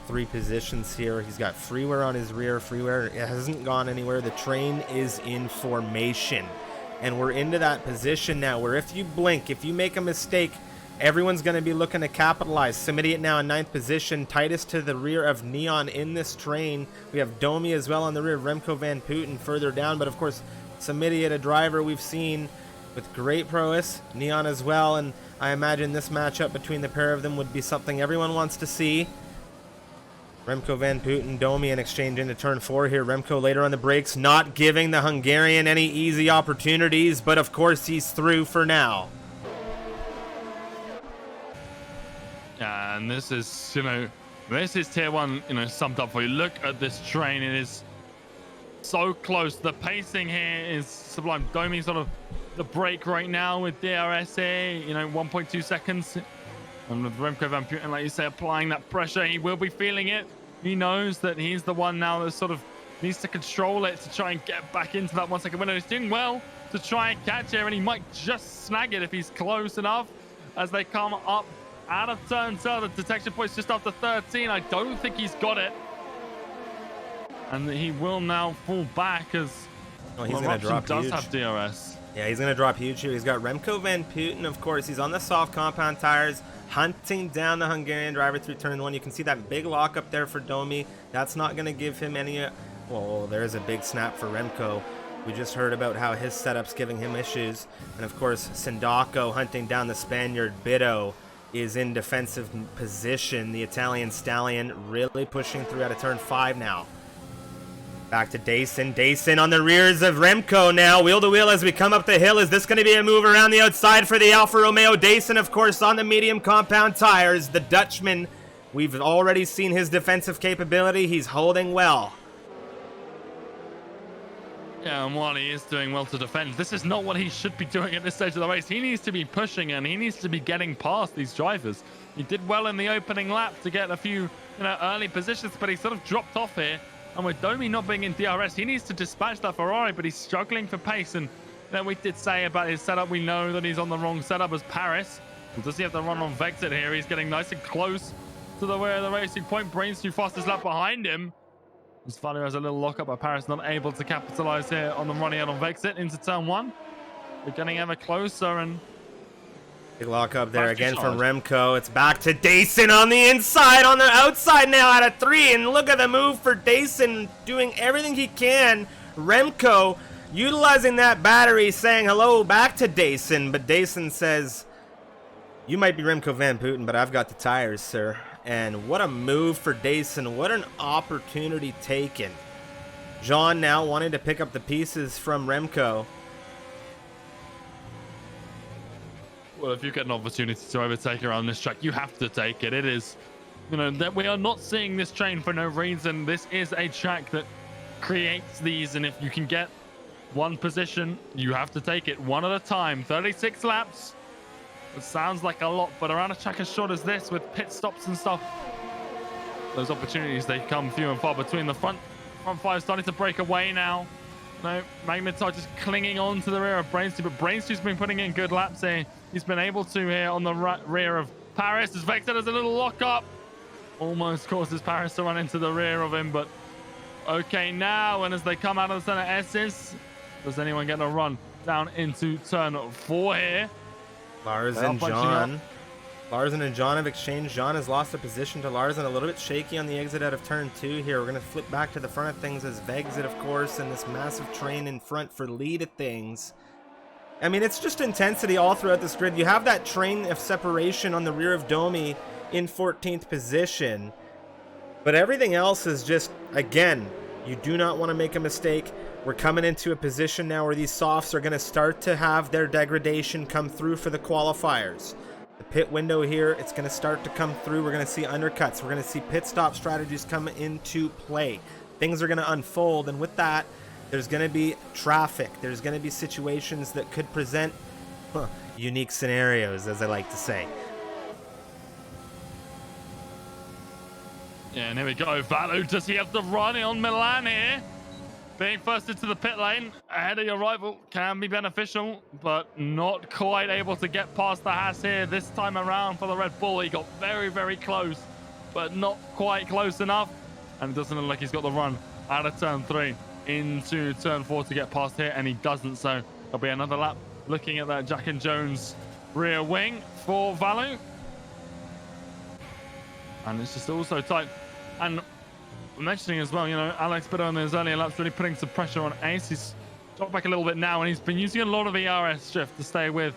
3 positions here. He's got Freeware on his rear. Freeware, it hasn't gone anywhere. The train is in formation, and we're into that position now where if you blink, if you make a mistake, everyone's going to be looking to capitalize. Simidiot now in 9th position, tightest to the rear of Neon in this train. We have Domi as well on the rear of Remco Van Putten further down, but of course Simidiot, a driver we've seen with great prowess. Neon as well, and I imagine this matchup between the pair of them would be something everyone wants to see. Remco Van Putten, Domi in exchange into turn 4 here. Remco later on the brakes, not giving the Hungarian any easy opportunities, but of course he's through for now. Yeah, and this is, this is tier 1, summed up for you. Look at this train. It is so close. The pacing here is sublime. Domi sort of the break right now with DRS here, 1.2 seconds. And with Remco Van Putten, like you say, applying that pressure, he will be feeling it. He knows that he's the one now that sort of needs to control it to try and get back into that 1 second window. He's doing well to try and catch here, and he might just snag it if he's close enough as they come up out of turn 2. The detection point's just after 13. I don't think he's got it. And he will now fall back as he's going to drop does huge. Have DRS. Yeah, he's going to drop huge here. He's got Remco Van Putten, of course. He's on the soft compound tires, hunting down the Hungarian driver through turn 1. You can see that big lock up there for Domi. That's not going to give him any... Well, there's a big snap for Remco. We just heard about how his setup's giving him issues. And of course, Sindako hunting down the Spaniard. Bitto is in defensive position. The Italian stallion really pushing through out of turn 5 now. Back to Dason. Dason on the rears of Remco now. Wheel to wheel as we come up the hill. Is this going to be a move around the outside for the Alfa Romeo? Dason, of course, on the medium compound tires. The Dutchman, we've already seen his defensive capability. He's holding well. Yeah, and while he is doing well to defend, this is not what he should be doing at this stage of the race. He needs to be pushing, and he needs to be getting past these drivers. He did well in the opening lap to get a few early positions, but he sort of dropped off here. And with Domi not being in DRS, he needs to dispatch that Ferrari, but he's struggling for pace. And then we did say about his setup, we know that he's on the wrong setup as Paris. Well, does he have to run on Vexit here? He's getting nice and close to the way of the racing point. Brainstew fastest lap behind him. As Valu has a little lockup, but Paris not able to capitalize here on the running out on Vexit into turn 1. We're getting ever closer, and Big lock up there That's too again from solid. Remco. It's back to Dason on the inside, on the outside now at a 3. And look at the move for Dason, doing everything he can. Remco utilizing that battery, saying hello back to Dason. But Dason says, you might be Remco Van Putten, but I've got the tires, sir. And what a move for Dason. What an opportunity taken. John now wanting to pick up the pieces from Remco. Well, if you get an opportunity to overtake around this track, you have to take it. It is, you know, that we are not seeing this train for no reason. This is a track that creates these, and if you can get one position, you have to take it one at a time. 36 laps. It sounds like a lot, but around a track as short as this, with pit stops and stuff, those opportunities, they come few and far between. The front five starting to break away now. No, Magnetar just clinging on to the rear of Brainstew, but Brainstew's been putting in good laps here. He's been able to here on the rear of Paris, as Vector does a little lock up. Almost causes Paris to run into the rear of him, but okay now, and as they come out of the center S's, does anyone get a run down into turn 4 here? Larson and John have exchanged. John has lost a position to Larson, a little bit shaky on the exit out of turn 2 here. We're going to flip back to the front of things as Vexit, of course, and this massive train in front for lead of things. I mean, it's just intensity all throughout this grid. You have that train of separation on the rear of Domi in 14th position, but everything else is just, again, you do not want to make a mistake. We're coming into a position now where these softs are going to start to have their degradation come through for the qualifiers. The pit window here, it's going to start to come through. We're going to see undercuts. We're going to see pit stop strategies come into play. Things are going to unfold, and with that, there's going to be traffic. There's going to be situations that could present unique scenarios, as I like to say. Yeah, and here we go. Valu, does he have the run on Milan here? Being first into the pit lane ahead of your rival can be beneficial, but not quite able to get past the Haas here this time around for the Red Bull. He got very, very close, but not quite close enough. And it doesn't look like he's got the run out of turn 3 into turn 4 to get past here, and he doesn't. So there'll be another lap looking at that Jack and Jones rear wing for Valu. And it's just also tight. And mentioning as well, you know, Alex Bitter on those earlier laps really putting some pressure on Ace. He's dropped back a little bit now, and he's been using a lot of ERS drift to stay with,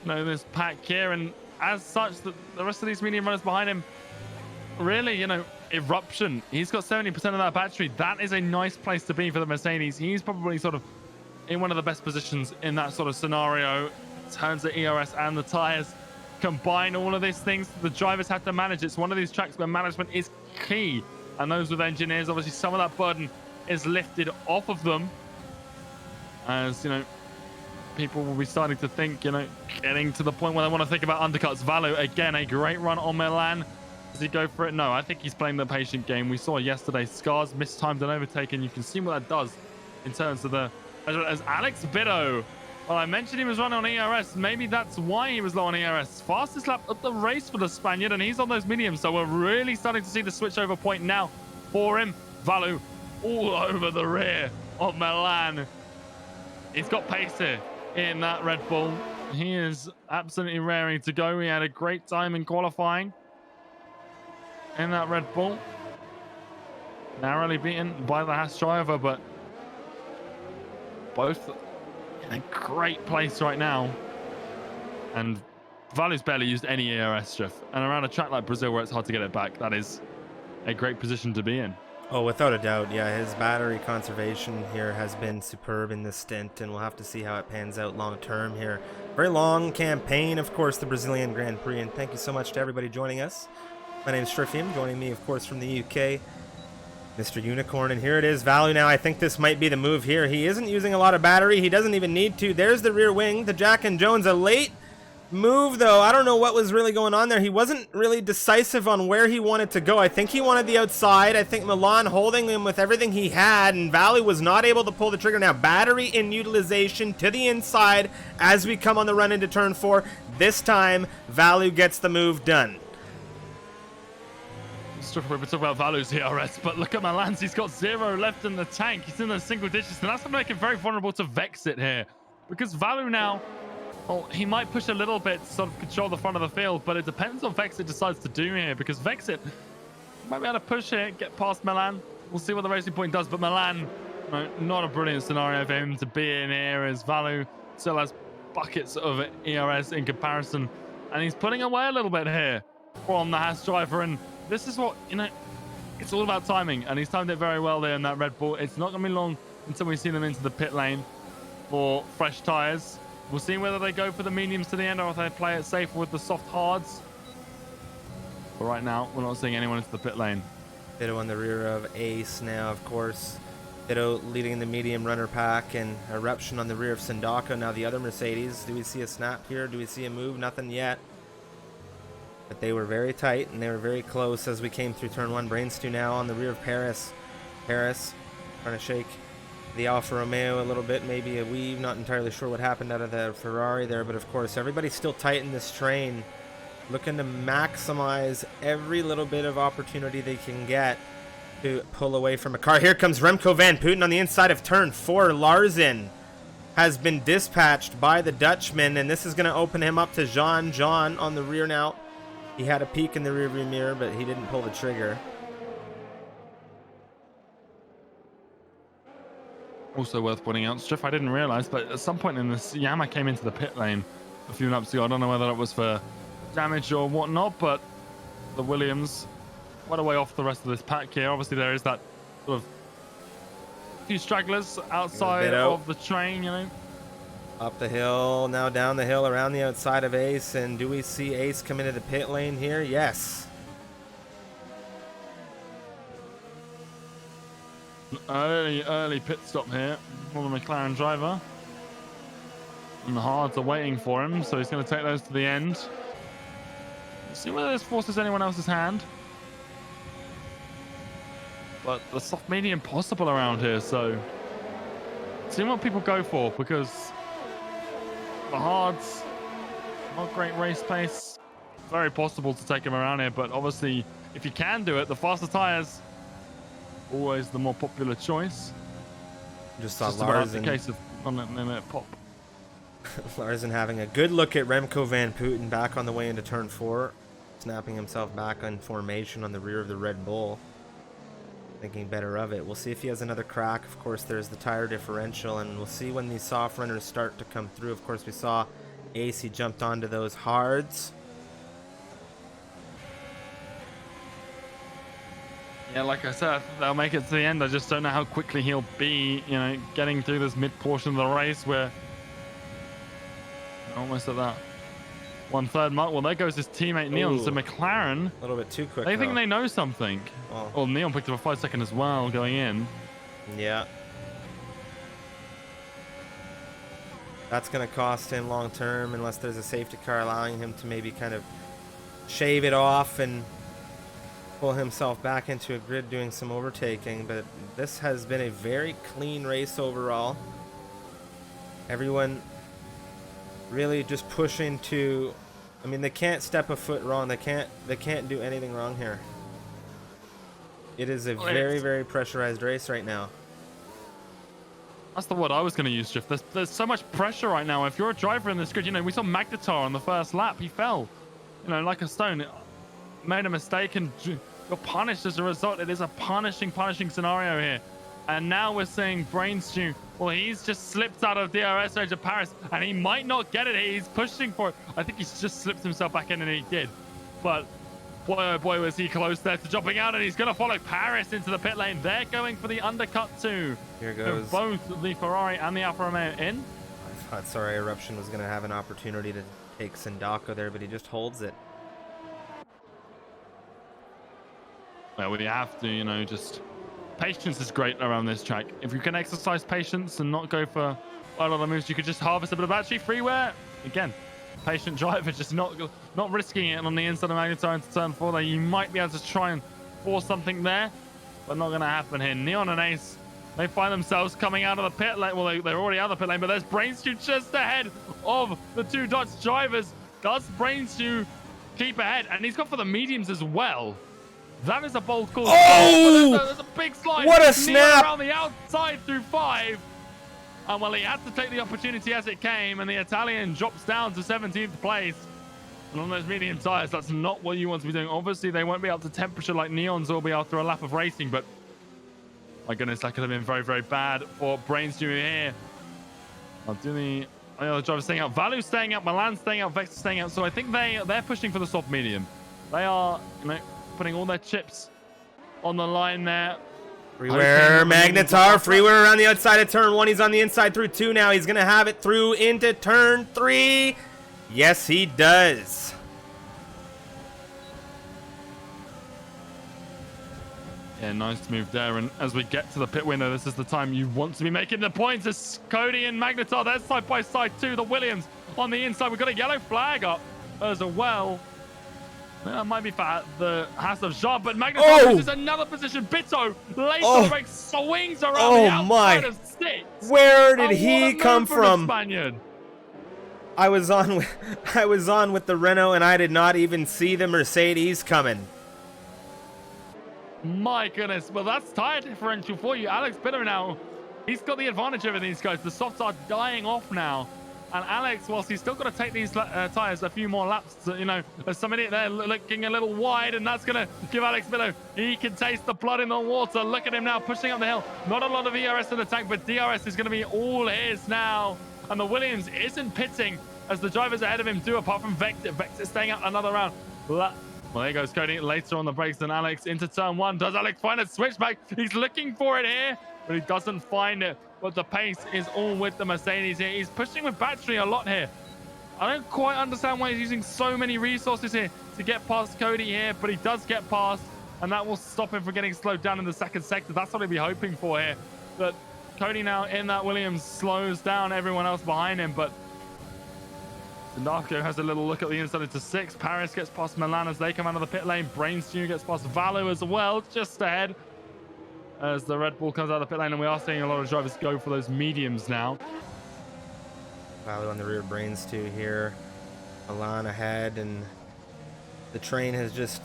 you know, this pack here. And as such, the rest of these medium runners behind him, really, you know, Eruption, he's got 70% of that battery. That is a nice place to be for the Mercedes. He's probably sort of in one of the best positions in that sort of scenario. Turns the ERS and the tires combine all of these things. The drivers have to manage. It's one of these tracks where management is key. And those with engineers, obviously some of that burden is lifted off of them. As, you know, people will be starting to think, you know, getting to the point where they want to think about undercuts. Valu, again, a great run on Milan. Does he go for it? No, I think he's playing the patient game. We saw yesterday, Scars mistimed and overtaken. You can see what that does in terms of the... As Alex Biddo, well, I mentioned he was running on ERS. Maybe that's why he was low on ERS. Fastest lap of the race for the Spaniard, and he's on those mediums. So we're really starting to see the switchover point now for him. Valu all over the rear of Milan. He's got pace here in that Red Bull. He is absolutely raring to go. He had a great time in qualifying in that Red Bull. Narrowly beaten by the Haas driver, but both in a great place right now. And Valu's barely used any ERS drift. And around a track like Brazil where it's hard to get it back, that is a great position to be in. Oh, without a doubt, yeah. His battery conservation here has been superb in this stint, and we'll have to see how it pans out long term here. Very long campaign, of course, the Brazilian Grand Prix, and thank you so much to everybody joining us. My name is Strifium, joining me, of course, from the UK, Mr. Unicorn, and here it is, Valu now. I think this might be the move here. He isn't using a lot of battery. He doesn't even need to. There's the rear wing, the Jack and Jones. A late move, though. I don't know what was really going on there. He wasn't really decisive on where he wanted to go. I think he wanted the outside. I think Milan holding him with everything he had, and Valu was not able to pull the trigger. Now, battery in utilization to the inside as we come on the run into turn 4. This time, Valu gets the move done. We're talking about Valu's ERS, but look at Milan's. He's got 0 left in the tank. He's in the single digits, and that's going to make him very vulnerable to Vexit here, because Valu now Well, he might push a little bit to sort of control the front of the field, but it depends on Vexit decides to do here, because Vexit might be able to push it, get past Milan. We'll see what the Racing Point does, but Milan, not a brilliant scenario for him to be in here, as Valu still has buckets of ERS in comparison, and he's putting away a little bit here from the Haas driver. And this is what, it's all about timing, and he's timed it very well there in that Red Bull. It's not going to be long until we see them into the pit lane for fresh tires. We'll see whether they go for the mediums to the end or if they play it safe with the soft hards. But right now, we're not seeing anyone into the pit lane. Ditto on the rear of AEST now, of course. Ditto leading the medium runner pack, and Eruption on the rear of Sindako. Now the other Mercedes. Do we see a snap here? Do we see a move? Nothing yet. But they were very tight, and they were very close as we came through turn 1. Brainstew now on the rear of Paris. Paris trying to shake the Alfa Romeo a little bit, maybe a weave. Not entirely sure what happened out of the Ferrari there, but of course everybody's still tight in this train, looking to maximize every little bit of opportunity they can get to pull away from a car. Here comes Remco van Putten on the inside of turn 4. Larsen has been dispatched by the Dutchman, and this is going to open him up to Jean on the rear now. He had a peek in the rearview mirror, but he didn't pull the trigger. Also worth pointing out, Striff, I didn't realize, but at some point in this, Yama came into the pit lane a few laps ago. I don't know whether it was for damage or whatnot, but the Williams quite a way off the rest of this pack here. Obviously, there is that sort of few stragglers outside of the train, Up the hill, now down the hill, around the outside of Ace, and do we see Ace come into the pit lane here? Yes. Early pit stop here for the McLaren driver. And the hards are waiting for him, so he's going to take those to the end. See whether this forces anyone else's hand. But the soft medium possible around here, so see what people go for, because the hards, not great race pace. Very possible to take him around here, but obviously if you can do it, the faster tires, always the more popular choice. Just saw Just Larsen. about the case of unlimited pop. Larsen having a good look at Remco van Putten back on the way into turn 4, snapping himself back on formation on the rear of the Red Bull, thinking better of it. We'll see if he has another crack. Of course, there's the tire differential, and we'll see when these soft runners start to come through. Of course, we saw Ace, he jumped onto those hards. Yeah, like I said, they'll make it to the end. I just don't know how quickly he'll be, getting through this mid portion of the race where almost at that 1/3 mark. Well, there goes his teammate Neon. So McLaren, a little bit too quick. They think they know something. Well, Neon picked up a 5-second as well going in. Yeah. That's going to cost him long term unless there's a safety car allowing him to maybe kind of shave it off and pull himself back into a grid doing some overtaking. But this has been a very clean race overall. Everyone really just pushing to, I mean, they can't step a foot wrong. They can't do anything wrong here. It is a very, very pressurized race right now. That's the word I was going to use, Jeff. There's so much pressure right now. If you're a driver in this grid, we saw Magnetar on the first lap. He fell, like a stone. Made a mistake and you're punished as a result. It is a punishing scenario here. And now we're seeing Brainstew. Well, he's just slipped out of DRS range of Paris, and he might not get it. He's pushing for it. I think he's just slipped himself back in, and he did. But boy, oh boy, was he close there to jumping out, and he's going to follow Paris into the pit lane. They're going for the undercut too. Here goes. So both the Ferrari and the Alfa Romeo in. I thought, sorry, Eruption was going to have an opportunity to take Sindako there, but he just holds it. Well, we have to, just... Patience is great around this track. If you can exercise patience and not go for a lot of the moves, you could just harvest a bit of battery freeware. Again, patient driver, just not risking it on the inside of Magnetar into turn 4 there. You might be able to try and force something there, but not going to happen here. Neon and Ace, they find themselves coming out of the pit lane. Well, they're already out of the pit lane, but there's Brainstew just ahead of the two Dutch drivers. Does Brainstew keep ahead? And he's gone for the mediums as well. That is a bold call. Oh! There's a big slide. What a snap! Around the outside through 5. And well, he had to take the opportunity as it came, and the Italian drops down to 17th place. And on those medium tires, that's not what you want to be doing. Obviously, they won't be up to temperature like Neon's will be after a lap of racing, but my goodness, that could have been very, very bad for Brains Jr. here. I'll do the other driver staying out. Valu's staying out. Milan staying out. Vector staying out. So I think they're pushing for the soft medium. They are, putting all their chips on the line there. Freeware, Magnetar, freeware around the outside of turn 1. He's on the inside through 2 now. He's going to have it through into turn 3. Yes, he does. Yeah, nice move there. And as we get to the pit window, this is the time you want to be making the points. As Cody and Magnetar, they're side by side too. The Williams on the inside. We've got a yellow flag up as well. That might be for the House of Jean, but Magnetar loses another position. Bito later break swings around the outside of 6. Where did he come from? Spaniard. I was on with the Renault, and I did not even see the Mercedes coming. My goodness, well, that's tire differential for you. Alex Bitter now, he's got the advantage over these guys. The softs are dying off now. And Alex, whilst he's still got to take these tires a few more laps, there's somebody there looking a little wide, and that's going to give Alex Bitter, he can taste the blood in the water. Look at him now pushing up the hill. Not a lot of ERS in the tank, but DRS is going to be all his now. And the Williams isn't pitting as the drivers ahead of him do, apart from Vector. Vector staying out another round. Well, there goes Cody later on the brakes than Alex into turn 1. Does Alex find a switchback? He's looking for it here, but he doesn't find it. But the pace is all with the Mercedes here. He's pushing with battery a lot here. I don't quite understand why he's using so many resources here to get past Cody here, but he does get past, and that will stop him from getting slowed down in the second sector. That's what he'll be hoping for here. But Cody now in that Williams slows down everyone else behind him, but Sindaco has a little look at the inside into 6. Paris gets past Milan as they come out of the pit lane. Brains Jr. gets past Valo as well, just ahead as the Red Bull comes out of the pit lane, and we are seeing a lot of drivers go for those mediums now. Valo on the rear, Brains 2 here. Milan ahead, and the train has just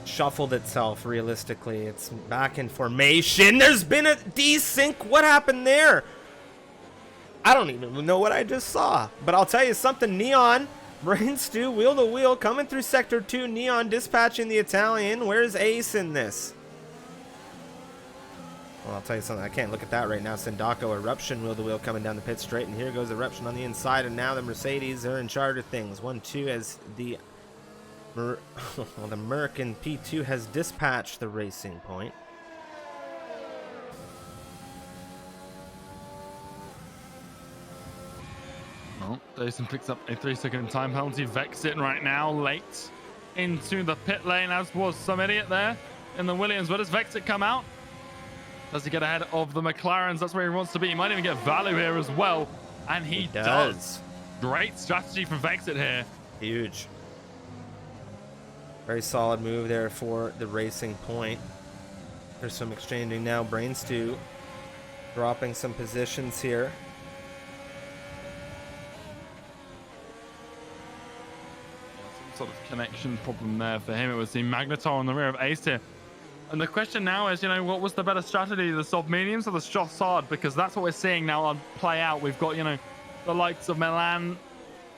shuffled itself realistically. It's back in formation. There's been a desync. What happened there? I don't even know what I just saw, but I'll tell you something. Neon, Brains 2, wheel to wheel, coming through sector 2. Neon dispatching the Italian. Where's Ace in this? Well, I'll tell you something. I can't look at that right now. Sindaco, Eruption, wheel to wheel coming down the pit straight, and here goes Eruption on the inside, and now the Mercedes are in charge of things. 1-2 as the American P2 has dispatched the racing point. Well, Dyson picks up a 3-second time penalty. Vexit right now late into the pit lane, as was some idiot there in the Williams. Where does Vexit come out? Does he get ahead of the McLarens? That's where he wants to be. He might even get value here as well. And he does. Great strategy from Vexit here. Huge. Very solid move there for the racing point. There's some exchanging now. Brains 2 dropping some positions here. Some sort of connection problem there for him. It was the Magnetar on the rear of AEST here. And the question now is, what was the better strategy, the soft mediums or the soft hard? Because that's what we're seeing now on play out. We've got, the likes of Milan,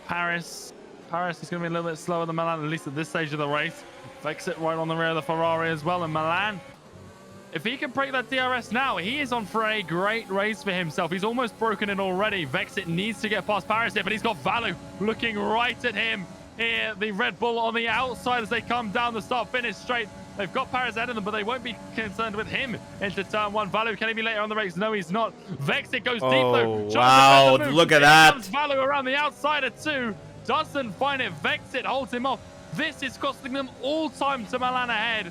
Paris. Paris is going to be a little bit slower than Milan, at least at this stage of the race. Vexit right on the rear of the Ferrari as well. And Milan, if he can break that DRS now, he is on for a great race for himself. He's almost broken it already. Vexit needs to get past Paris here, but he's got Valu looking right at him here. The Red Bull on the outside as they come down the start-finish straight. They've got Paris ahead of them, but they won't be concerned with him into turn 1. Valu, can he be later on the race? No, he's not. Vexit goes deep though. Wow, look at that. Valu around the outside at 2. Doesn't find it. Vexit holds him off. This is costing them all time to Milan ahead.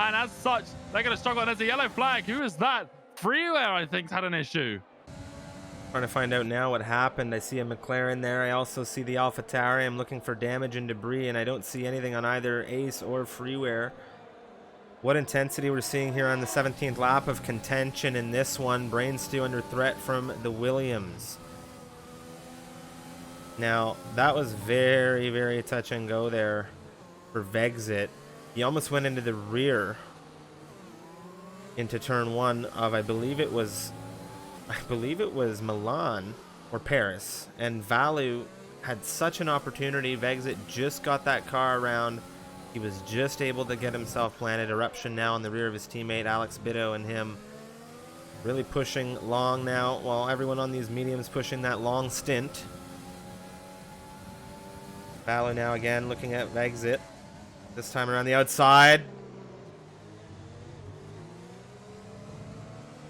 And as such, they're going to struggle. And there's a yellow flag. Who is that? Freeware, I think, had an issue. Trying to find out now what happened. I see a McLaren there. I also see the AlphaTauri. I'm looking for damage and debris, and I don't see anything on either Ace or Freeware. What intensity we're seeing here on the 17th lap of contention in this one. Brains 2 under threat from the Williams. Now, that was very, very touch and go there for Vexit. He almost went into the rear into turn 1 of, I believe it was I believe it was Milan or Paris, and Valu had such an opportunity. Vexit just got that car around. He was just able to get himself planted. Eruption now in the rear of his teammate, Alex Bitto, and him really pushing long now, while everyone on these mediums pushing that long stint. Valu now again looking at Vexit. This time around the outside.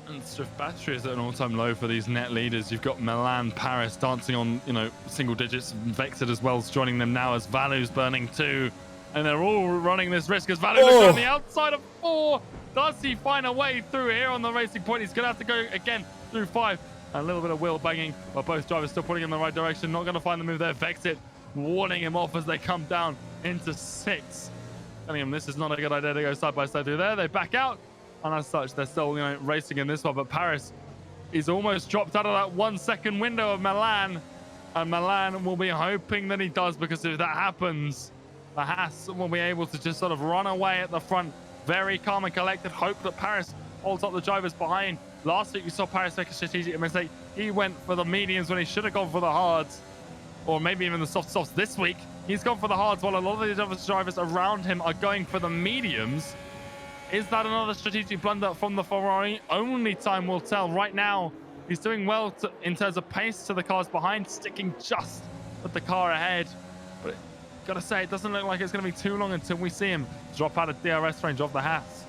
And Swift battery is at an all-time low for these net leaders. You've got Milan, Paris dancing on, single digits. Vexit as well is joining them now as Valu's burning 2. And they're all running this risk as Valu looks on the outside of 4. Does he find a way through here on the racing point? He's going to have to go again through 5. A little bit of wheel banging, but both drivers still putting in the right direction. Not going to find the move there. Vexit warning him off as they come down into 6. Telling him this is not a good idea to go side by side through there. They back out. And as such, they're still, racing in this one. But Paris is almost dropped out of that 1 second window of Milan. And Milan will be hoping that he does, because if that happens, the Haas will be able to just sort of run away at the front. Very calm and collected. Hope that Paris holds up the drivers behind. Last week, we saw Paris make a strategic mistake. He went for the mediums when he should have gone for the hards. Or maybe even the softs. This week, he's gone for the hards, while a lot of these other drivers around him are going for the mediums. Is that another strategic blunder from the Ferrari? Only time will tell. Right now, he's doing well in terms of pace to the cars behind, sticking just with the car ahead. But gotta say, it doesn't look like it's going to be too long until we see him drop out of DRS range of the Haas.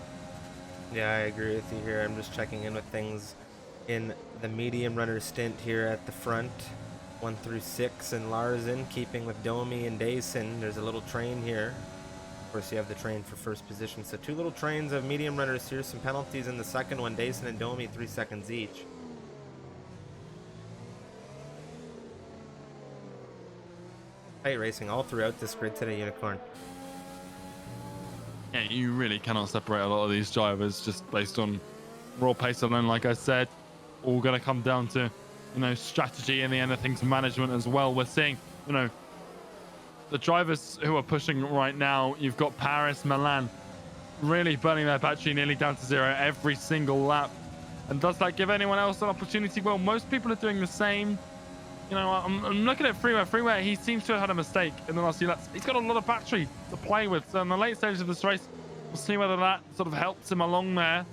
Yeah, I agree with you here. I'm just checking in with things in the medium runner stint here at the front. 1 through 6, and Larsen keeping with Domi and Dayson. There's a little train here. Of course, you have the train for first position. So 2 little trains of medium runners here. Some penalties in the second one. Dayson and Domi, 3 seconds each. Tight racing all throughout this grid today, Unicorn. Yeah, you really cannot separate a lot of these drivers just based on raw pace alone. Like I said, all going to come down to, strategy and the end of things, management as well. We're seeing, the drivers who are pushing right now, you've got Paris, Milan, really burning their battery nearly down to 0 every single lap. And does that give anyone else an opportunity? Well, most people are doing the same. I'm looking at Freeway. Freeway, he seems to have had a mistake in the last few laps. He's got a lot of battery to play with. So in the late stages of this race, we'll see whether that sort of helps him along there.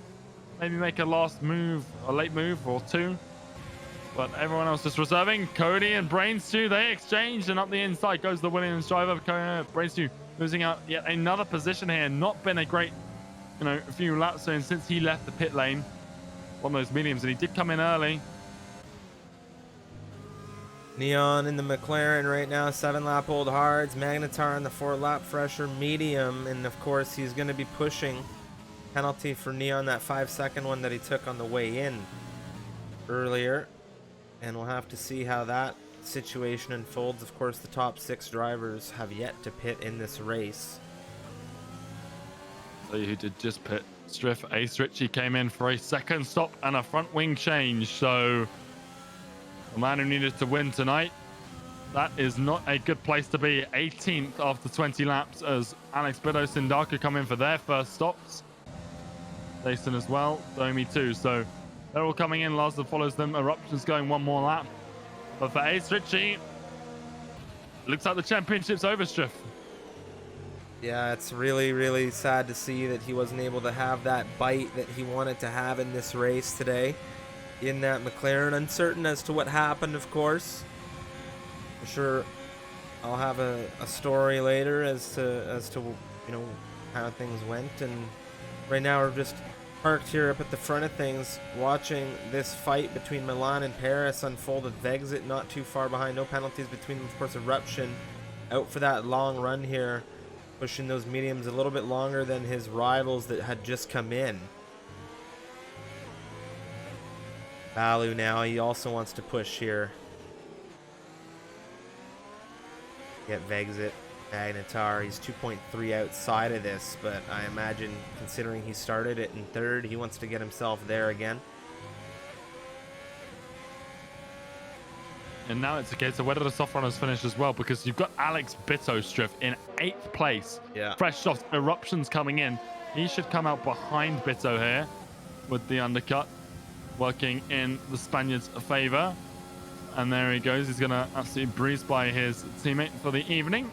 Maybe make a late move or 2. But everyone else just reserving. Cody and Brainstew, they exchanged, and up the inside goes the Williams driver. Brainstew losing out yet another position here. Not been a great, a few laps since he left the pit lane on those mediums, and he did come in early. Neon in the McLaren right now, 7-lap-old hards. Magnetar in the 4-lap fresher medium, and of course he's going to be pushing. Penalty for Neon, that 5-second one that he took on the way in earlier. And we'll have to see how that situation unfolds. Of course, the top 6 drivers have yet to pit in this race. So who did just pit? Striff, Ace Ritchie came in for a second stop and a front wing change. So the man who needed to win tonight, that is not a good place to be. 18th after 20 laps as Alex Bitto, Sindaka come in for their first stops. Jason as well, Domi too. So they're all coming in. Larsen follows them. Eruption's going one more lap. But for Ace Ritchie, looks like the championship's over, Striff. Yeah, it's really, really sad to see that he wasn't able to have that bite that he wanted to have in this race today in that McLaren. Uncertain as to what happened, of course. I'm sure I'll have a story later as to how things went. And right now we're just parked here up at the front of things, watching this fight between Milan and Paris unfold with Vexit not too far behind. No penalties between them, of course. Eruption out for that long run here, pushing those mediums a little bit longer than his rivals that had just come in. Balu now, he also wants to push here. Get Vexit. Magnetar, he's 2.3 outside of this, but I imagine, considering he started it in 3rd, he wants to get himself there again. And now it's a case of where do the soft runners finish as well, because you've got Alex Bitto, Striff, in 8th place. Yeah. Fresh soft Eruptions coming in. He should come out behind Bitto here with the undercut. working in the Spaniards' favor. And there he goes. He's going to absolutely breeze by his teammate for the evening.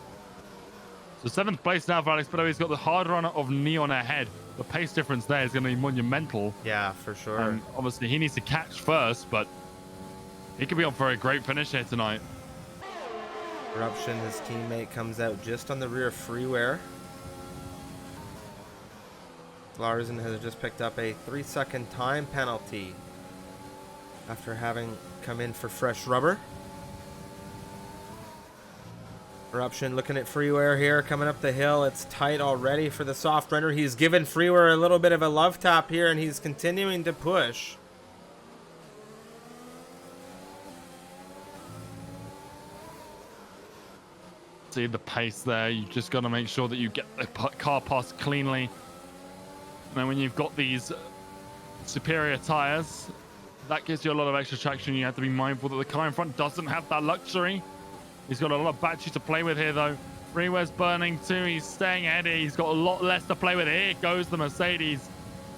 So 7th place now for Alex Bedo. He's got the hard runner of Neon ahead. The pace difference there is going to be monumental. Yeah, for sure. And obviously he needs to catch first, but he could be on for a great finish here tonight. Eruption, his teammate, comes out just on the rear of Freeware. Larsen has just picked up a 3-second time penalty after having come in for fresh rubber. Eruption looking at Freeware here, coming up the hill. It's tight already for the soft runner. He's given Freeware a little bit of a love tap here, and he's continuing to push. See the pace there. You just got to make sure that you get the car past cleanly. And when you've got these superior tires, that gives you a lot of extra traction. You have to be mindful that the car in front doesn't have that luxury. He's got a lot of battery to play with here, though. Freeware's burning too. He's staying ahead here. He's got a lot less to play with. Here goes the Mercedes.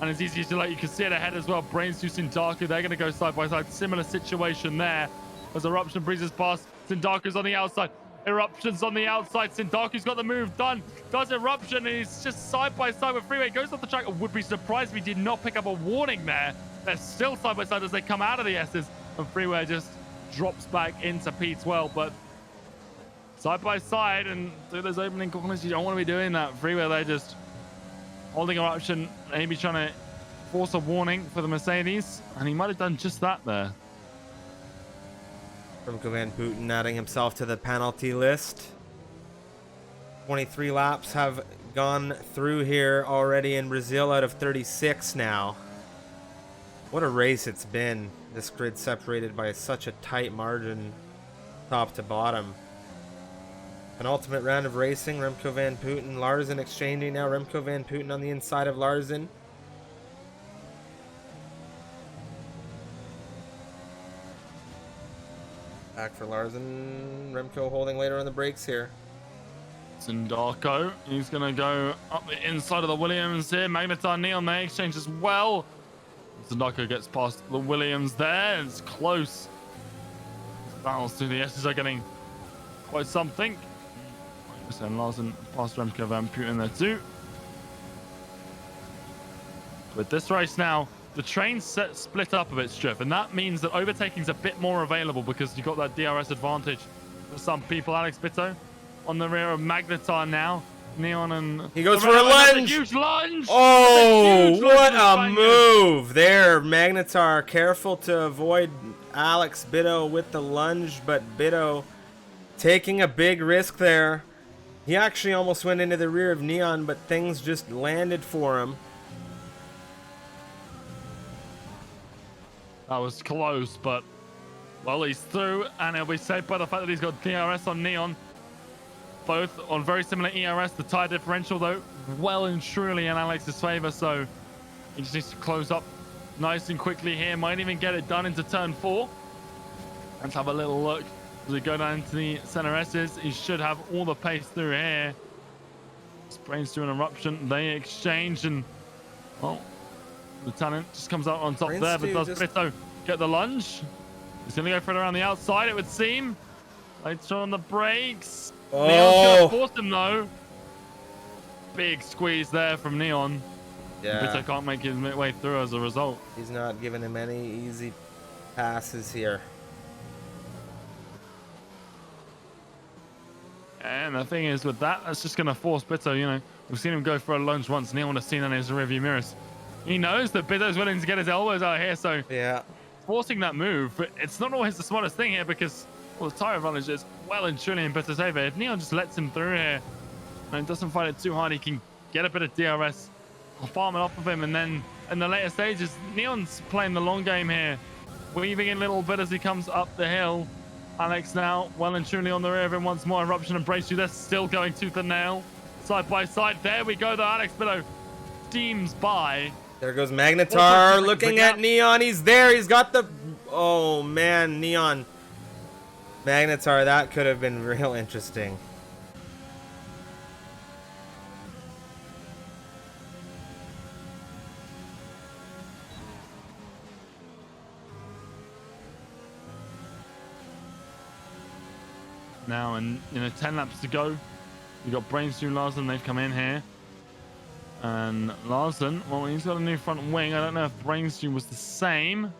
And it's easy to, like, you can see it ahead as well. Brains to Sindaku. They're going to go side by side. Similar situation there as Eruption breezes past. Sindaku's on the outside. Eruption's on the outside. Sindaku's got the move done. Does Eruption, and he's just side by side with Freeway. Goes off the track. I would be surprised if he did not pick up a warning there. They're still side by side as they come out of the S's. And Freeway just drops back into P12. But side by side and through those opening corners, you don't want to be doing that. Freeway, they're just holding Eruption, maybe trying to force a warning for the Mercedes. And he might have done just that there. Remco Van Putten adding himself to the penalty list. 23 laps have gone through here already in Brazil out of 36 now. What a race it's been. This grid separated by such a tight margin top to bottom. Penultimate round of racing. Remco Van Putten, Larsen exchanging now. Remco Van Putten on the inside of Larsen. Back for Larsen. Remco holding later on the brakes here. Sindaku, he's going to go up the inside of the Williams here. Magnetar Neon, they exchange as well. Sindaku gets past the Williams there. It's close. Battles through the S's are getting quite something. And Larsen past Remco Van Putten there too. With this race now, the train's split up a bit, Striff, and that means that overtaking's a bit more available because you've got that DRS advantage for some people. Alex Bitto on the rear of Magnetar now. Neon and... He goes for a lunge! A huge lunge! Oh, what a move there. Magnetar careful to avoid Alex Bitto with the lunge, but Bitto taking a big risk there. He actually almost went into the rear of Neon, but things just landed for him. That was close, but well, he's through, and he'll be saved by the fact that he's got DRS on Neon. Both on very similar ERS. The tire differential, though, well and truly in Alex's favor, so he just needs to close up nice and quickly here. Might even get it done into turn 4. Let's have a little look as we go down into the center S's. He should have all the pace through here. Sprains through an Eruption. They exchange, and well, the talent just comes out on top there, but does Bitto get the lunge? He's going to go for it around the outside, it would seem. Later on the brakes. Oh. Neon's going to force him, though. Big squeeze there from Neon. Yeah. Bitto can't make his way through as a result. He's not giving him any easy passes here. And the thing is, with that, that's just going to force Bitto, you know. We've seen him go for a lunge once. Neon has seen that in his rearview mirrors. He knows that Bitto's willing to get his elbows out here, so yeah, forcing that move, but it's not always the smartest thing here because, well, the tire advantage is well and truly in Bitto's favor. If Neon just lets him through here and doesn't fight it too hard, he can get a bit of DRS, farm it off of him, and then in the later stages, Neon's playing the long game here, weaving in a little bit as he comes up the hill. Alex now well and truly on the rear of him once more. Eruption and Brace, they're still going tooth and nail, side by side. There we go, the Alex Bitto steams by. There goes Magnetar looking at Neon. He's there. He's got the... Oh, man. Neon. Magnetar, that could have been real interesting. now, and 10 laps to go. You got Brainstorm, Larson, they've come in here. And Larson, well, he's got a new front wing. I don't know if Brainstorm was the same.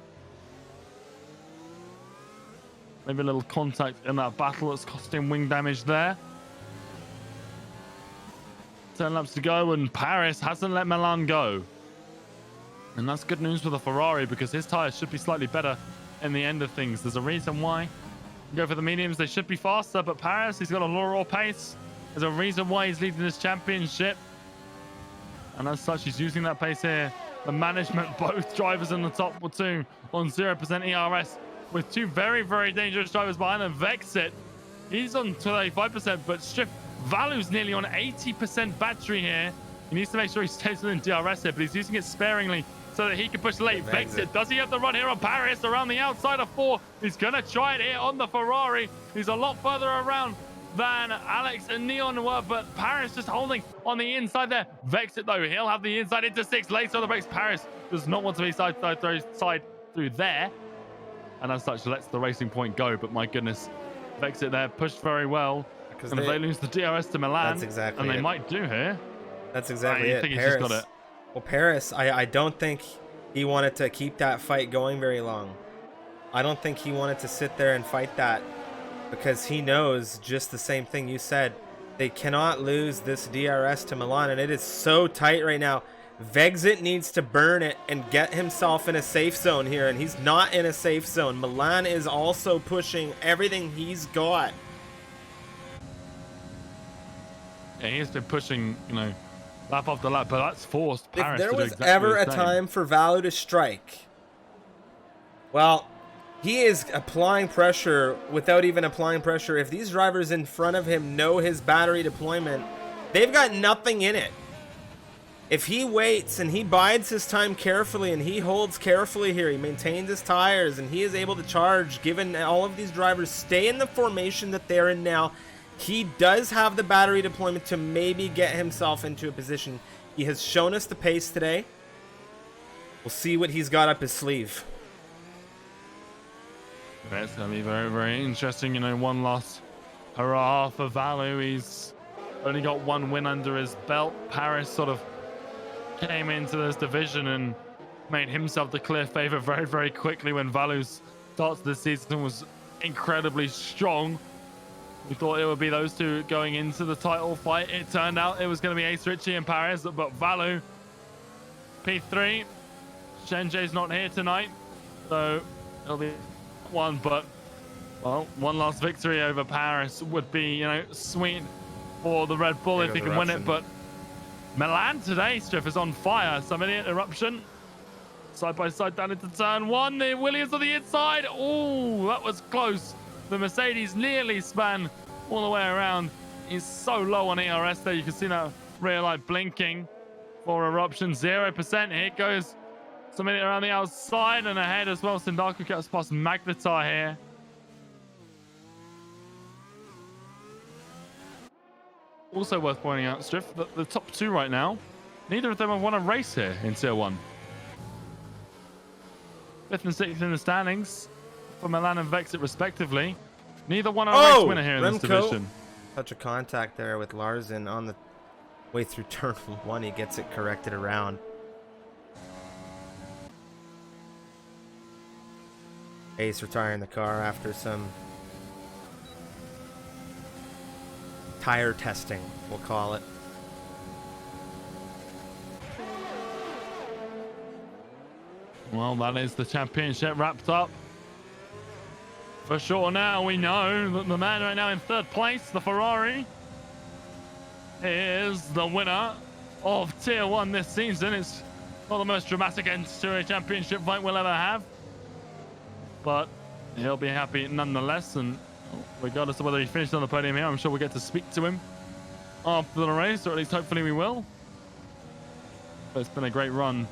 Maybe a little contact in that battle that's costing wing damage there. 10 laps to go, and Paris hasn't let Milan go. And that's good news for the Ferrari, because his tyres should be slightly better in the end of things. There's a reason why. You go for the mediums, they should be faster, but Paris, he's got a low raw pace. There's a reason why he's leading this championship. And as such, he's using that pace here. The management, both drivers in the top two on 0% ERS, with two very, very dangerous drivers behind them. Vexit, he's on 35%, but Striff Valu's nearly on 80% battery here. He needs to make sure he stays within DRS here, but he's using it sparingly so that he can push late. Vexit, does he have the run here on Paris around the outside of 4? He's going to try it here on the Ferrari. He's a lot further around than Alex and Neon were, but Paris just holding on the inside there. Vexit, though, he'll have the inside into 6. Later on the brakes, Paris does not want to be side through there. And as such, lets the racing point go. But my goodness, Vexit there pushed very well. And if they lose the DRS to Milan, that's exactly and they it. might do here. That's exactly it. Think Paris, he's just got it. Well, Paris, I don't think he wanted to keep that fight going very long. I don't think he wanted to sit there and fight that, because he knows just the same thing you said. They cannot lose this DRS to Milan, and it is so tight right now. Vexit needs to burn it and get himself in a safe zone here, and he's not in a safe zone. Milan is also pushing everything he's got. Yeah, he's been pushing, lap after lap, but that's forced Paris. If there to do was exactly ever the a same. time for Valu to strike, well, he is applying pressure without even applying pressure. If these drivers in front of him know his battery deployment, they've got nothing in it. If he waits and he bides his time carefully and he holds carefully here, he maintains his tires and he is able to charge, given all of these drivers stay in the formation that they're in now, he does have the battery deployment to maybe get himself into a position. He has shown us the pace today. We'll see what he's got up his sleeve. It's going to be very, very interesting. One last hurrah for Valu. He's only got one win under his belt. Paris sort of came into this division and made himself the clear favorite very, very quickly when Valu's start to the season was incredibly strong. We thought it would be those two going into the title fight. It turned out it was going to be Ace Ritchie and Paris, but Valu, P3. Shenjay's not here tonight, so it'll be one. But, well, one last victory over Paris would be, sweet for the Red Bull if he can win it. But Milan today, Striff, is on fire. Some idiot eruption. Side by side down into turn 1. The Williams on the inside. Oh, that was close. The Mercedes nearly span all the way around. He's so low on ERS there. You can see that rear light blinking for eruption. 0%. Here goes somebody around the outside and ahead as well. Sindaku gets past Magnetar here. Also worth pointing out, Striff, that the top two right now, neither of them have won a race here in Tier 1. 5th and 6th in the standings for Milan and Vexit respectively. Neither one a race winner here in this division. Touch of contact there with Larsen on the way through turn 1. He gets it corrected around. Ace retiring the car after some tire testing, we'll call it. Well, that is the championship wrapped up. For sure now, we know that the man right now in 3rd place, the Ferrari, is the winner of Tier 1 this season. It's not the most dramatic end to a championship fight we'll ever have, but he'll be happy nonetheless. And regardless of whether he finished on the podium here, I'm sure we'll get to speak to him after the race, or at least hopefully we will. But it's been a great run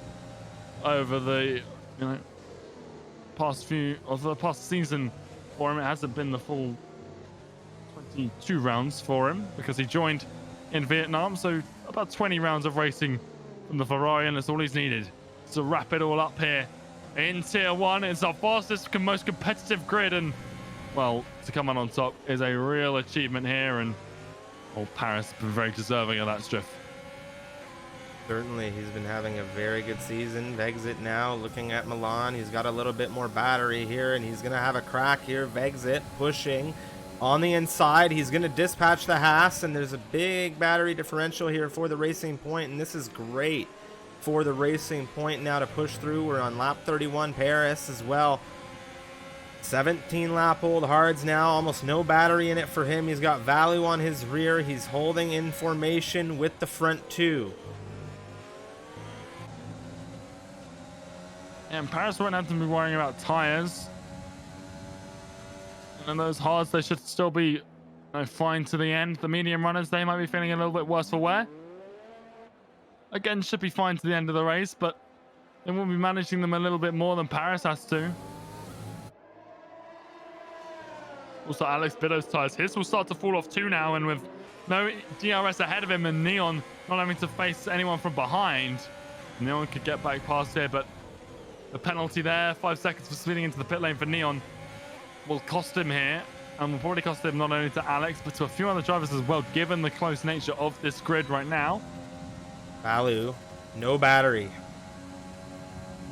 over the past season for him. It hasn't been the full 22 rounds for him because he joined in Vietnam, so about 20 rounds of racing from the Ferrari, and that's all he's needed to wrap it all up here in Tier 1. It's our fastest, most competitive grid, and well, to come out on top is a real achievement here, and Paris has been very deserving of that striff. Certainly, he's been having a very good season. Vexit now looking at Milan. He's got a little bit more battery here, and he's going to have a crack here. Vexit pushing on the inside. He's going to dispatch the Haas, and there's a big battery differential here for the Racing Point, and this is great for the Racing Point now to push through. We're on lap 31. Paris as well. 17 lap old hards now, almost no battery in it for him. He's got value on his rear. He's holding in formation with the front two. And Paris won't have to be worrying about tires. And those hards, they should still be fine to the end. The medium runners, they might be feeling a little bit worse for wear. Again, should be fine to the end of the race, but they will be managing them a little bit more than Paris has to. Also, Alex Biddo's tires, his will start to fall off too now, and with no DRS ahead of him and Neon not having to face anyone from behind, Neon could get back past here, but the penalty there, 5 seconds for speeding into the pit lane for Neon, will cost him here, and will probably cost him not only to Alex, but to a few other drivers as well, given the close nature of this grid right now. Value, no battery.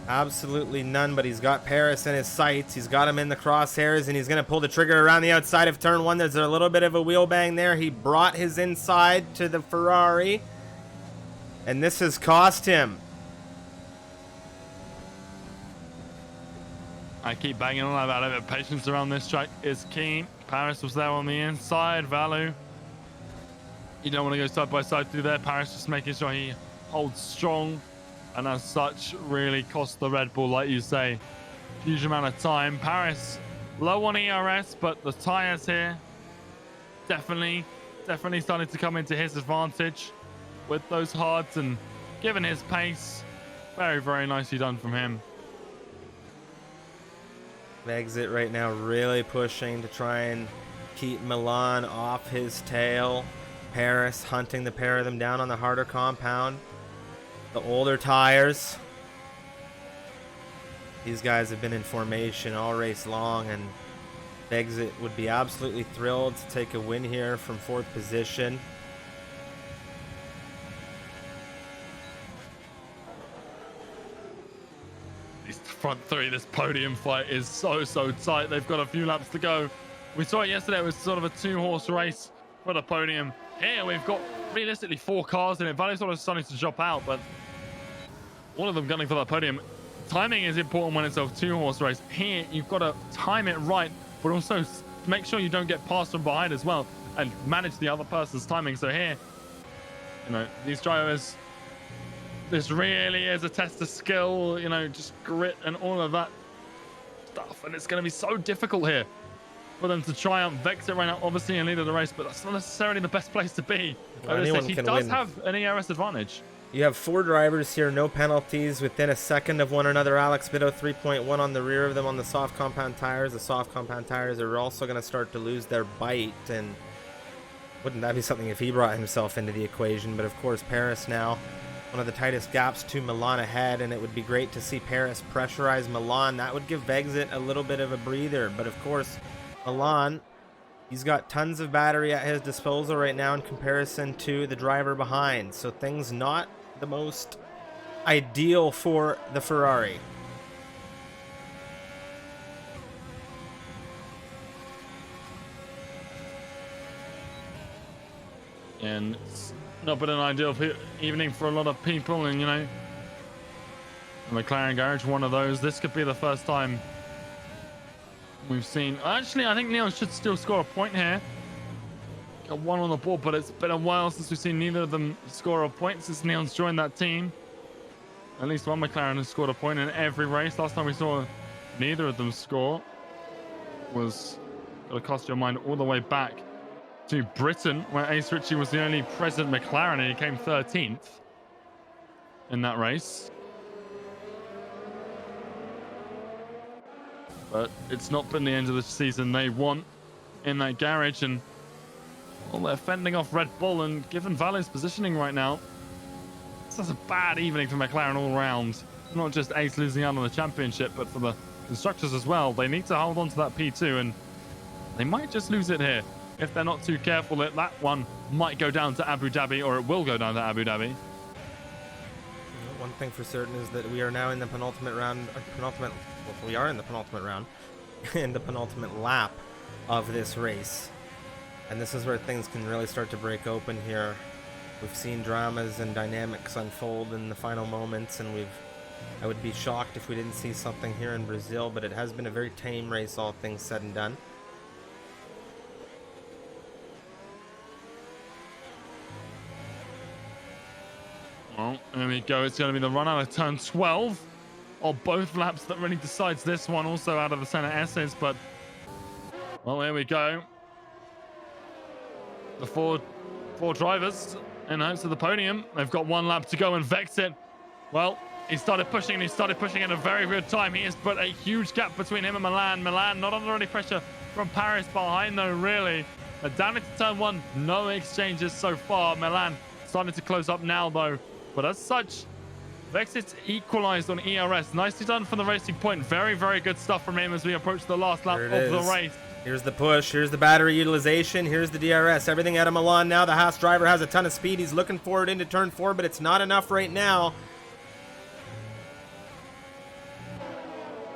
Absolutely none, but he's got Paris in his sights. He's got him in the crosshairs, and he's going to pull the trigger around the outside of turn one. There's a little bit of a wheel bang there. He brought his inside to the Ferrari, and this has cost him. I keep banging on about it, but patience around this track is key. Paris was there on the inside. Value, you don't want to go side by side through there. Paris just making sure he holds strong, and as such really cost the Red Bull, like you say, huge amount of time. Paris low on ERS, but the tires here definitely starting to come into his advantage with those hards, and given his pace, very nicely done from him. Exit right now really pushing to try and keep Milan off his tail. Paris hunting the pair of them down on the harder compound. The older tires. These guys have been in formation all race long, and Exit would be absolutely thrilled to take a win here from 4th position. These front three, this podium fight is so tight. They've got a few laps to go. We saw it yesterday. It was sort of a 2-horse race for the podium. Here we've got realistically 4 cars in it. Value's sort of starting to drop out, but all of them gunning for that podium. Timing is important when it's a 2-horse race. Here you've got to time it right, but also make sure you don't get passed from behind as well, and manage the other person's timing. So here, these drivers, this really is a test of skill, just grit and all of that stuff. And it's going to be so difficult here for them to triumph. Vexit right now, obviously in lead of the race, but that's not necessarily the best place to be. He does have an ERS advantage. You have 4 drivers here, no penalties, within a second of one another. Alex Biddo 3.1 on the rear of them on the soft compound tires. The soft compound tires are also going to start to lose their bite, and wouldn't that be something if he brought himself into the equation? But of course, Paris now one of the tightest gaps to Milan ahead, and it would be great to see Paris pressurize Milan. That would give Vexit a little bit of a breather, but of course, Milan, he's got tons of battery at his disposal right now in comparison to the driver behind, so things not the most ideal for the Ferrari. And it's not been an ideal evening for a lot of people, and the McLaren garage, one of those. This could be the first time we've seen. Actually, I think Neon should still score a point here. Got 1 on the board, but it's been a while since we've seen neither of them score a point since Neon's joined that team. At least one McLaren has scored a point in every race. Last time we saw neither of them score was going to cost your mind all the way back to Britain, where Ace Ritchie was the only present McLaren, and he came 13th in that race. But it's not been the end of the season they want in that garage, and they're fending off Red Bull, and given Value's positioning right now, this is a bad evening for McLaren all round. Not just Ace losing out on the championship, but for the constructors as well. They need to hold on to that P2, and They might just lose it here. If they're not too careful, that one might go down to Abu Dhabi, or it will go down to Abu Dhabi. One thing for certain is that we are now in the penultimate round, we are in the penultimate round, in the penultimate lap of this race. And this is where things can really start to break open here. We've seen dramas and dynamics unfold in the final moments, and I would be shocked if we didn't see something here in Brazil, but it has been a very tame race, all things said and done. Well, there we go. It's going to be the run out of turn 12 of both laps that really decides this one. Also out of the center S's, but well, there we go. The four drivers in hopes of the podium. They've got one lap to go, and Vexit, well, he started pushing, and he started pushing at a very good time. He has put a huge gap between him and Milan. Milan not under any pressure from Paris behind, though, really. But down into turn 1, no exchanges so far. Milan starting to close up now, though. But as such, Vexit's equalized on ERS. Nicely done from the Racing Point. Very, very good stuff from him as we approach the last lap of the race. Here's the push. Here's the battery utilization. Here's the DRS. Everything out of Milan now. The Haas driver has a ton of speed. He's looking forward into turn 4, but it's not enough right now.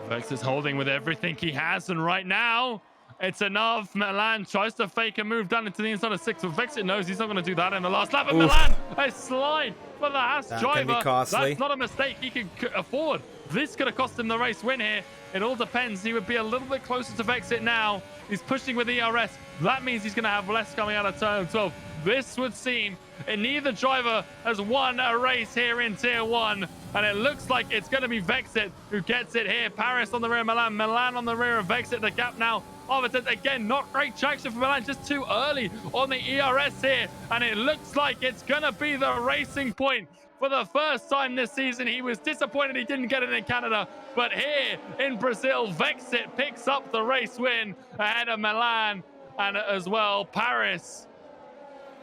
Vexit's holding with everything he has, and right now, it's enough. Milan tries to fake a move down into the inside of 6, but Vexit knows he's not going to do that in the last lap. And Milan, a slide for the Haas driver. Can be costly. That's not a mistake he can afford. This could have cost him the race win here. It all depends. He would be a little bit closer to Vexit now. He's pushing with ERS. That means he's going to have less coming out of turn 12. This would seem, and neither driver has won a race here in Tier 1. And it looks like it's going to be Vexit who gets it here. Paris on the rear of Milan. Milan on the rear of Vexit. The gap now. Again, not great traction for Milan. Just too early on the ERS here. And it looks like it's going to be the Racing Point. For the first time this season, he was disappointed he didn't get it in Canada. But here in Brazil, Vexit picks up the race win ahead of Milan. And as well, Paris,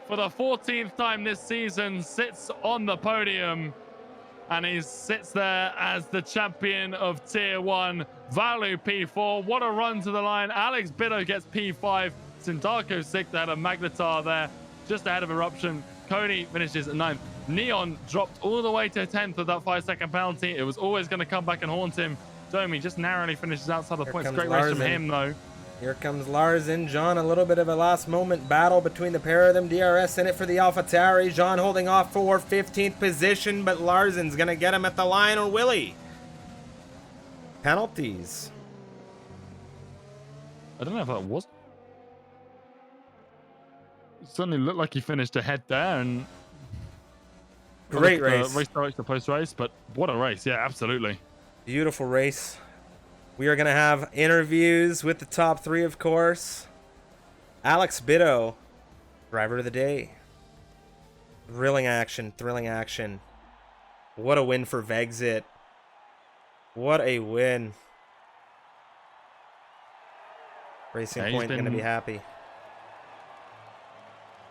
for the 14th time this season, sits on the podium. And he sits there as the champion of Tier 1. Valu P4. What a run to the line. Alex Bido gets P5. Sindarko 6th ahead of Magnetar there, just ahead of Eruption. Cody finishes at 9th. Neon dropped all the way to 10th with that 5-second penalty. It was always going to come back and haunt him. Domi just narrowly finishes outside the points. Great race from him, though. Here comes Larsen. John, a little bit of a last moment battle between the pair of them. DRS in it for the AlphaTauri. John holding off for 15th position, but Larsen's going to get him at the line, or will he? Penalties. I don't know if that was. It certainly looked like he finished ahead there, and great race. Race director post race, but what a race! Yeah, absolutely. Beautiful race. We are going to have interviews with the top 3, of course. Alex Bido, driver of the day. Thrilling action, thrilling action. What a win for Vexit. What a win. Racing Point going to be happy.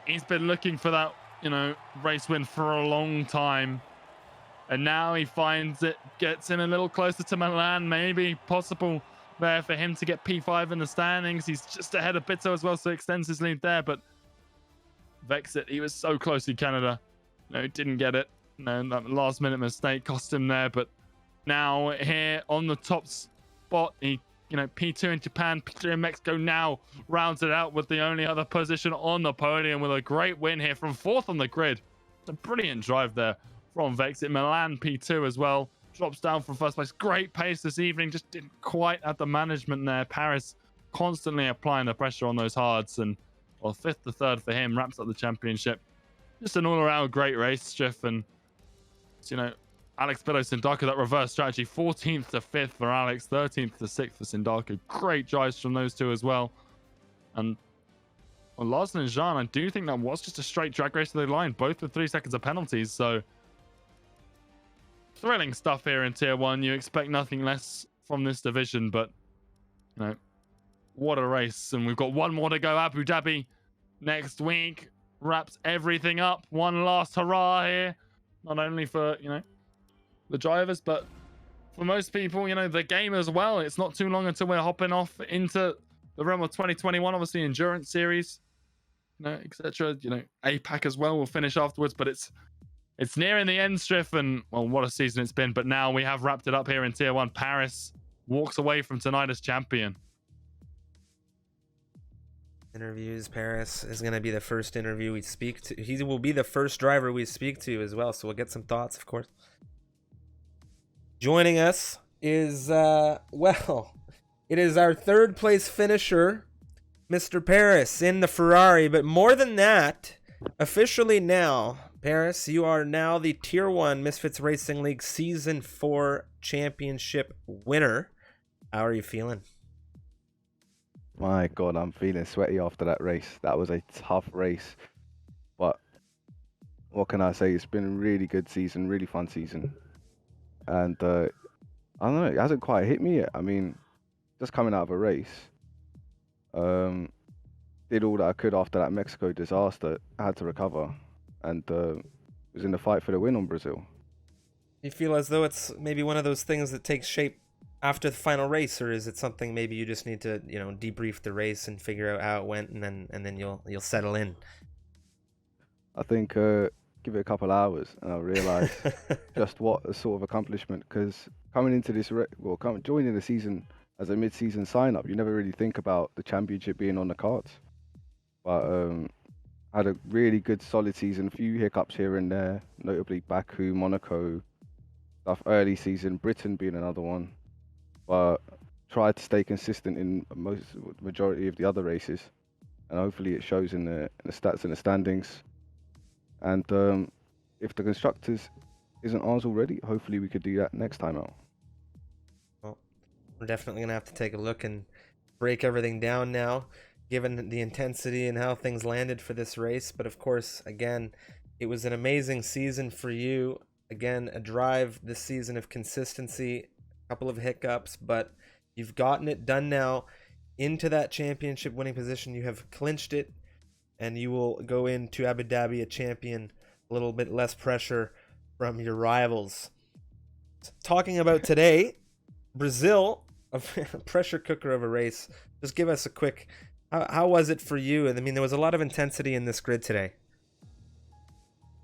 He's been looking for that, race win for a long time. And now he finds it, gets him a little closer to Milan. Maybe possible there for him to get P5 in the standings. He's just ahead of Bito as well, so extends his lead there. But Vexit, he was so close in Canada. Didn't get it. That last minute mistake cost him there. But now here on the top spot, he, P2 in Japan, P3 in Mexico now rounds it out with the only other position on the podium with a great win here from 4th on the grid. It's a brilliant drive there from Vexit. Milan P2 as well. Drops down from first place. Great pace this evening. Just didn't quite have the management there. Paris constantly applying the pressure on those hards. And, 5th to 3rd for him. Wraps up the championship. Just an all-around great race, Striff. And, Alex Bido, Sindarko, that reverse strategy. 14th to 5th for Alex. 13th to 6th for Sindarko. Great drives from those two as well. And Larsen and Jean, I do think that was just a straight drag race to the line. Both with 3 seconds of penalties. So, thrilling stuff here in Tier 1. You expect nothing less from this division, but what a race. And we've got one more to go. Abu Dhabi next week wraps everything up. One last hurrah here, not only for the drivers, but for most people, the game as well. It's not too long until we're hopping off into the realm of 2021, obviously endurance series, etc. APAC as well will finish afterwards, but it's nearing the end, Striff, and well, what a season it's been. But now we have wrapped it up here in Tier 1. Paris walks away from tonight as champion. Interviews. Paris is going to be the first interview we speak to. He will be the first driver we speak to as well, so we'll get some thoughts, of course. Joining us is, it is our third place finisher, Mr. Paris, in the Ferrari. But more than that, officially now, Paris, you are now the Tier 1 Misfits Racing League Season 4 Championship winner. How are you feeling? My God, I'm feeling sweaty after that race. That was a tough race. But what can I say? It's been a really good season, really fun season. And I don't know, it hasn't quite hit me yet. I mean, just coming out of a race, did all that I could after that Mexico disaster. I had to recover, and was in the fight for the win on Brazil. You feel as though it's maybe one of those things that takes shape after the final race, or is it something maybe you just need to, debrief the race and figure out how it went, and then you'll settle in? I think give it a couple hours, and I'll realize just what a sort of accomplishment. Because coming into this, joining the season as a mid-season sign-up, you never really think about the championship being on the cards. But had a really good, solid season. A few hiccups here and there, notably Baku, Monaco, stuff early season, Britain being another one. But tried to stay consistent in majority of the other races, and hopefully it shows in the stats and the standings. And if the constructors isn't ours already, hopefully we could do that next time out. Well, we're definitely gonna have to take a look and break everything down now, given the intensity and how things landed for this race. But of course, again, it was an amazing season for you. Again, a drive this season of consistency. Couple of hiccups, but you've gotten it done now into that championship winning position. You have clinched it, and you will go into Abu Dhabi a champion, a little bit less pressure from your rivals. Talking about today, Brazil, a pressure cooker of a race. Just give us a quick, how was it for you? I mean, there was a lot of intensity in this grid today.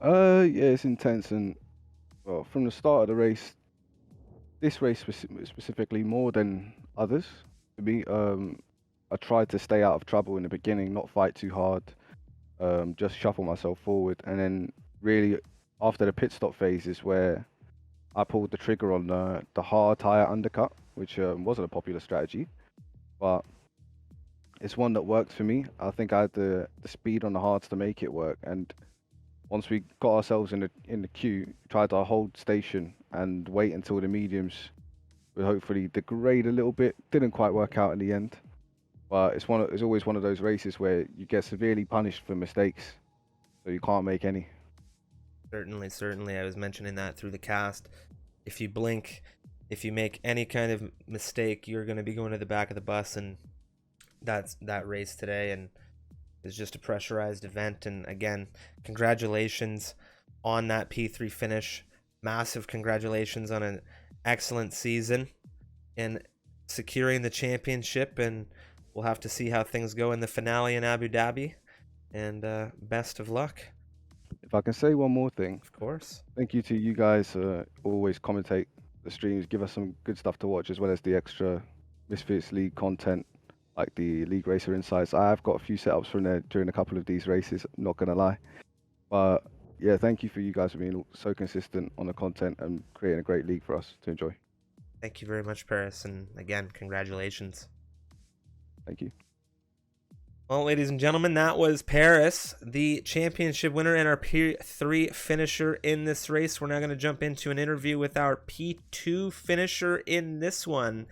Yeah, it's intense, and well, from the start of the race, this race specifically more than others, to me, I tried to stay out of trouble in the beginning, not fight too hard, just shuffle myself forward, and then really after the pit stop phase is where I pulled the trigger on the hard tire undercut, which wasn't a popular strategy, but it's one that worked for me. I think I had the speed on the hards to make it work, and once we got ourselves in the queue, tried to hold station and wait until the mediums would hopefully degrade a little bit. Didn't quite work out in the end, but it's always one of those races where you get severely punished for mistakes, so you can't make any. Certainly. I was mentioning that through the cast. If you blink, if you make any kind of mistake, you're going to be going to the back of the bus, and that's that race today. And it's just a pressurized event. And again, congratulations on that P3 finish. Massive congratulations on an excellent season and securing the championship. And we'll have to see how things go in the finale in Abu Dhabi. And best of luck. If I can say one more thing. Of course. Thank you to you guys always commentate the streams, give us some good stuff to watch, as well as the extra Misfits League content, like the League Racer Insights. I have got a few setups from there during a couple of these races, not going to lie. But yeah, thank you for you guys for being so consistent on the content and creating a great league for us to enjoy. Thank you very much, Paris. And again, congratulations. Thank you. Well, ladies and gentlemen, that was Paris, the championship winner and our P3 finisher in this race. We're now going to jump into an interview with our P2 finisher in this one.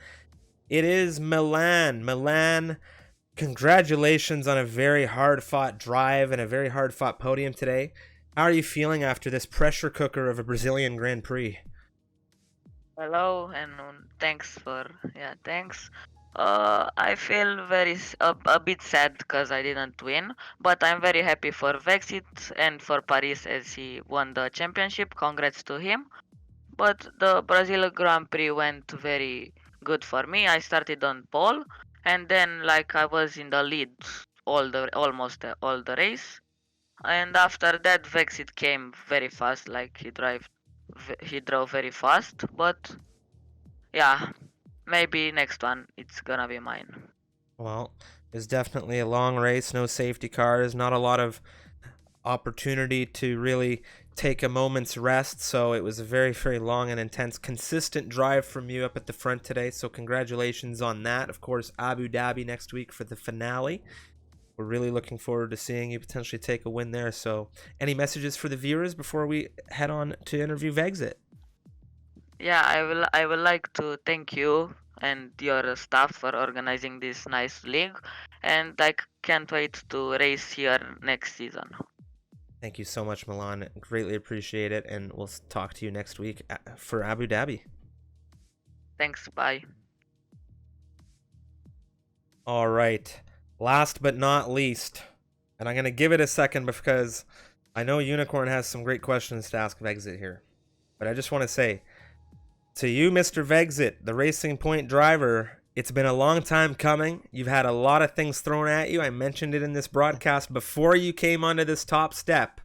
It is Milan. Milan, congratulations on a very hard-fought drive and a very hard-fought podium today. How are you feeling after this pressure cooker of a Brazilian Grand Prix? Hello, and thanks. I feel a bit sad because I didn't win, but I'm very happy for Vexit and for Paris as he won the championship. Congrats to him. But the Brazil Grand Prix went very good for me. I started on pole, and then like I was in the lead almost all the race, and after that Vexit came very fast, like he drove very fast, but yeah, maybe next one it's gonna be mine. Well, it's definitely a long race, no safety cars, not a lot of opportunity to really take a moment's rest. So it was a very, very long and intense, consistent drive from you up at the front today. So congratulations on that. Of course, Abu Dhabi next week for the finale. We're really looking forward to seeing you potentially take a win there. So any messages for the viewers before we head on to interview Vexit? Yeah, I will like to thank you and your staff for organizing this nice league, and I can't wait to race here next season. Thank you so much, Milan. Greatly appreciate it. And we'll talk to you next week for Abu Dhabi. Thanks, bye. All right. Last but not least, and I'm going to give it a second because I know Unicorn has some great questions to ask Vexit here. But I just want to say, to you, Mr. Vexit, the Racing Point driver, it's been a long time coming. You've had a lot of things thrown at you. I mentioned it in this broadcast before you came onto this top step.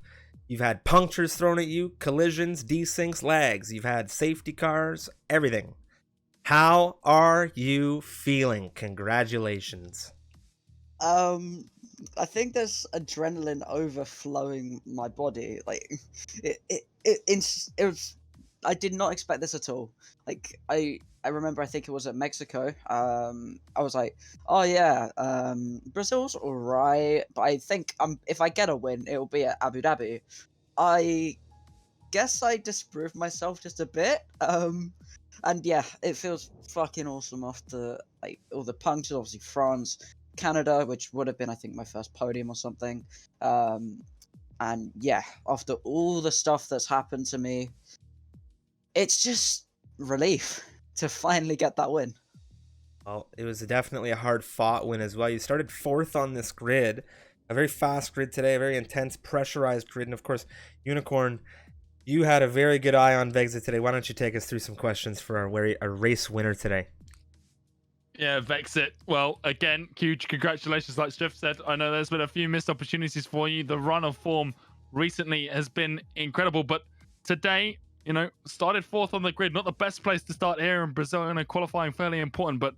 You've had punctures thrown at you, collisions, desyncs, lags. You've had safety cars, everything. How are you feeling? Congratulations. I think there's adrenaline overflowing my body. Like, it was. I did not expect this at all. Like, I remember, I think it was at Mexico. I was like, oh yeah, Brazil's alright, but I think if I get a win, it'll be at Abu Dhabi. I guess I disproved myself just a bit. And yeah, it feels fucking awesome after like all the punctures. Obviously, France, Canada, which would have been, I think, my first podium or something. And yeah, after all the stuff that's happened to me, it's just relief to finally get that win. Well, it was definitely a hard-fought win as well. You started fourth on this grid, a very fast grid today, a very intense, pressurized grid. And of course, Unicorn, you had a very good eye on Vexit today. Why don't you take us through some questions for our race winner today? Yeah, Vexit. Well, again, huge congratulations, like Jeff said. I know there's been a few missed opportunities for you. The run of form recently has been incredible, but today, started fourth on the grid. Not the best place to start here in Brazil, qualifying fairly important, but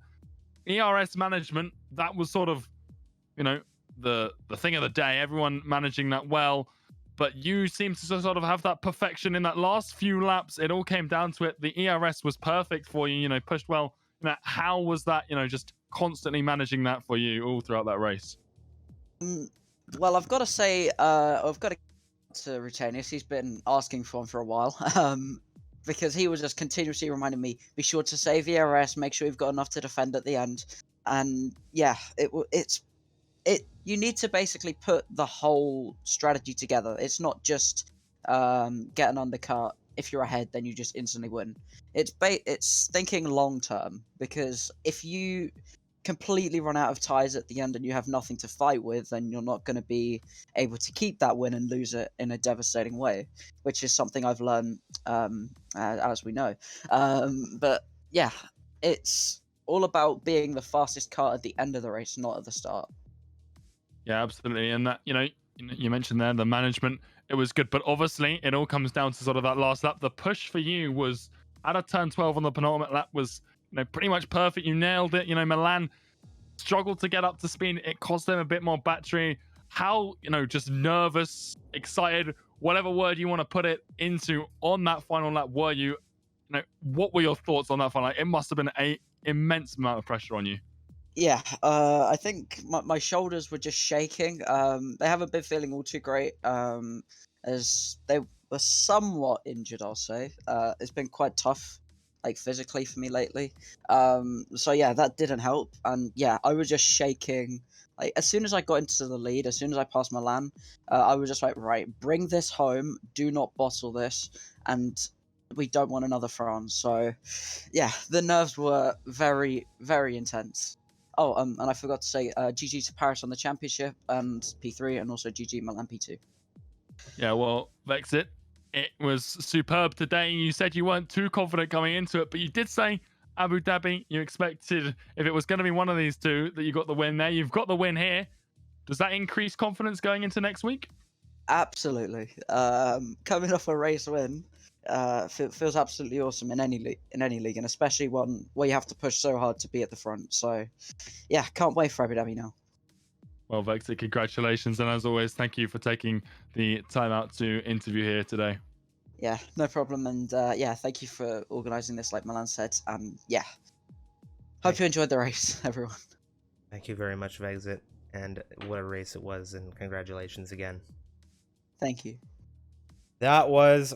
ERS management, that was sort of, the thing of the day. Everyone managing that well, but you seem to sort of have that perfection in that last few laps. It all came down to it. The ERS was perfect for you, pushed well. How was that, just constantly managing that for you all throughout that race? Well, I've got to say, I've got to Rutenius. He's been asking for him for a while, because he was just continuously reminding me, be sure to save ERS, make sure you've got enough to defend at the end. And yeah, you need to basically put the whole strategy together. It's not just get an undercut. If you're ahead, then you just instantly win. It's thinking long term, because if you completely run out of tires at the end and you have nothing to fight with, then you're not going to be able to keep that win and lose it in a devastating way, which is something I've learned, as we know. But yeah, it's all about being the fastest car at the end of the race, not at the start. Yeah, absolutely. And that, you mentioned there the management, it was good, but obviously it all comes down to sort of that last lap. The push for you was at a turn 12 on the penultimate lap was, pretty much perfect. You nailed it. Milan struggled to get up to speed. It cost them a bit more battery. How, just nervous, excited, whatever word you want to put it into on that final lap were you? What were your thoughts on that final lap? It must have been an immense amount of pressure on you. Yeah, I think my shoulders were just shaking. They haven't been feeling all too great, as they were somewhat injured, I'll say. It's been quite tough, like physically for me lately. So yeah, that didn't help. And yeah, I was just shaking. Like as soon as I got into the lead, as soon as I passed Milan, I was just like, right, bring this home. Do not bottle this, and we don't want another France. So yeah, the nerves were very, very intense. Oh, and I forgot to say, GG to Paris on the championship and P3, and also GG Milan P2. Yeah, well, Vexit, it was superb today. You said you weren't too confident coming into it, but you did say Abu Dhabi, you expected, if it was going to be one of these two, that you got the win there. You've got the win here. Does that increase confidence going into next week? Absolutely. Coming off a race win, feels absolutely awesome in any league, and especially one where you have to push so hard to be at the front. So, yeah, can't wait for Abu Dhabi now. Well, Vexit, congratulations, and as always, thank you for taking the time out to interview here today. Yeah, no problem, and yeah, thank you for organising this, like Milan said, and yeah, hope you enjoyed the race, everyone. Thank you very much, Vexit, and what a race it was, and congratulations again. Thank you. That was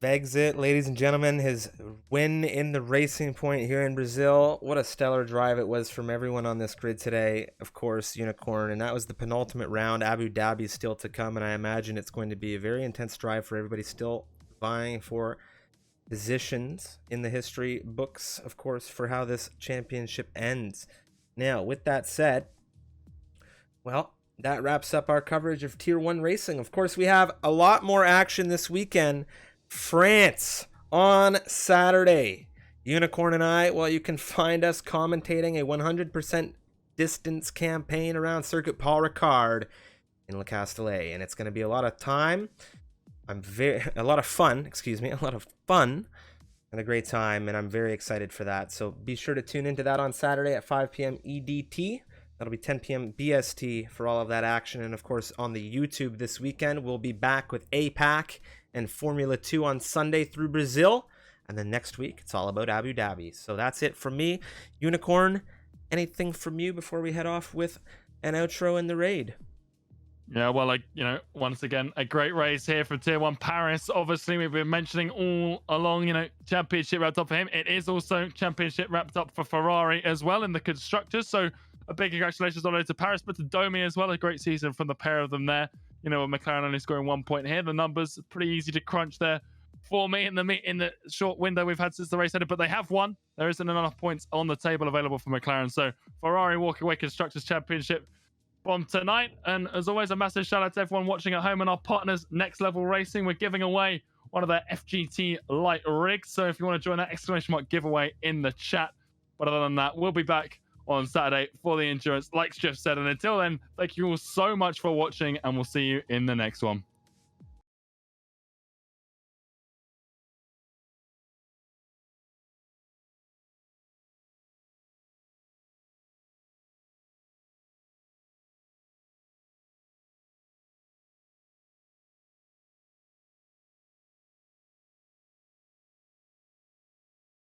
Vexit, ladies and gentlemen, his win in the Racing Point here in Brazil. What a stellar drive it was from everyone on this grid today. Of course, Unicorn, and that was the penultimate round. Abu Dhabi is still to come, and I imagine it's going to be a very intense drive for everybody still vying for positions in the history books, of course, for how this championship ends. Now, with that said, well, that wraps up our coverage of Tier 1 racing. Of course, we have a lot more action this weekend. France on Saturday. Unicorn and I, well, you can find us commentating a 100% distance campaign around Circuit Paul Ricard in Le Castellet, and it's going to be a lot of time. A lot of fun and a great time, and I'm very excited for that. So be sure to tune into that on Saturday at 5 p.m. EDT. That'll be 10 p.m. BST for all of that action. And of course, on the YouTube this weekend, we'll be back with APAC and Formula 2 on Sunday through Brazil. And then next week, it's all about Abu Dhabi. So that's it from me. Unicorn, anything from you before we head off with an outro in the raid? Yeah, well, once again, a great race here for Tier 1 Paris. Obviously, we've been mentioning all along, championship wrapped up for him. It is also championship wrapped up for Ferrari as well in the constructors. So a big congratulations not only to Paris, but to Domi as well. A great season from the pair of them there. With McLaren only scoring 1 point here. The numbers are pretty easy to crunch there for me in the short window we've had since the race ended, but they have won. There isn't enough points on the table available for McLaren. So Ferrari walk away Constructors Championship from tonight. And as always, a massive shout out to everyone watching at home and our partners, Next Level Racing. We're giving away one of their FGT light rigs. So if you want to join that exclamation mark giveaway in the chat. But other than that, we'll be back on Saturday for the endurance, like Jeff said. And until then, thank you all so much for watching, and we'll see you in the next one.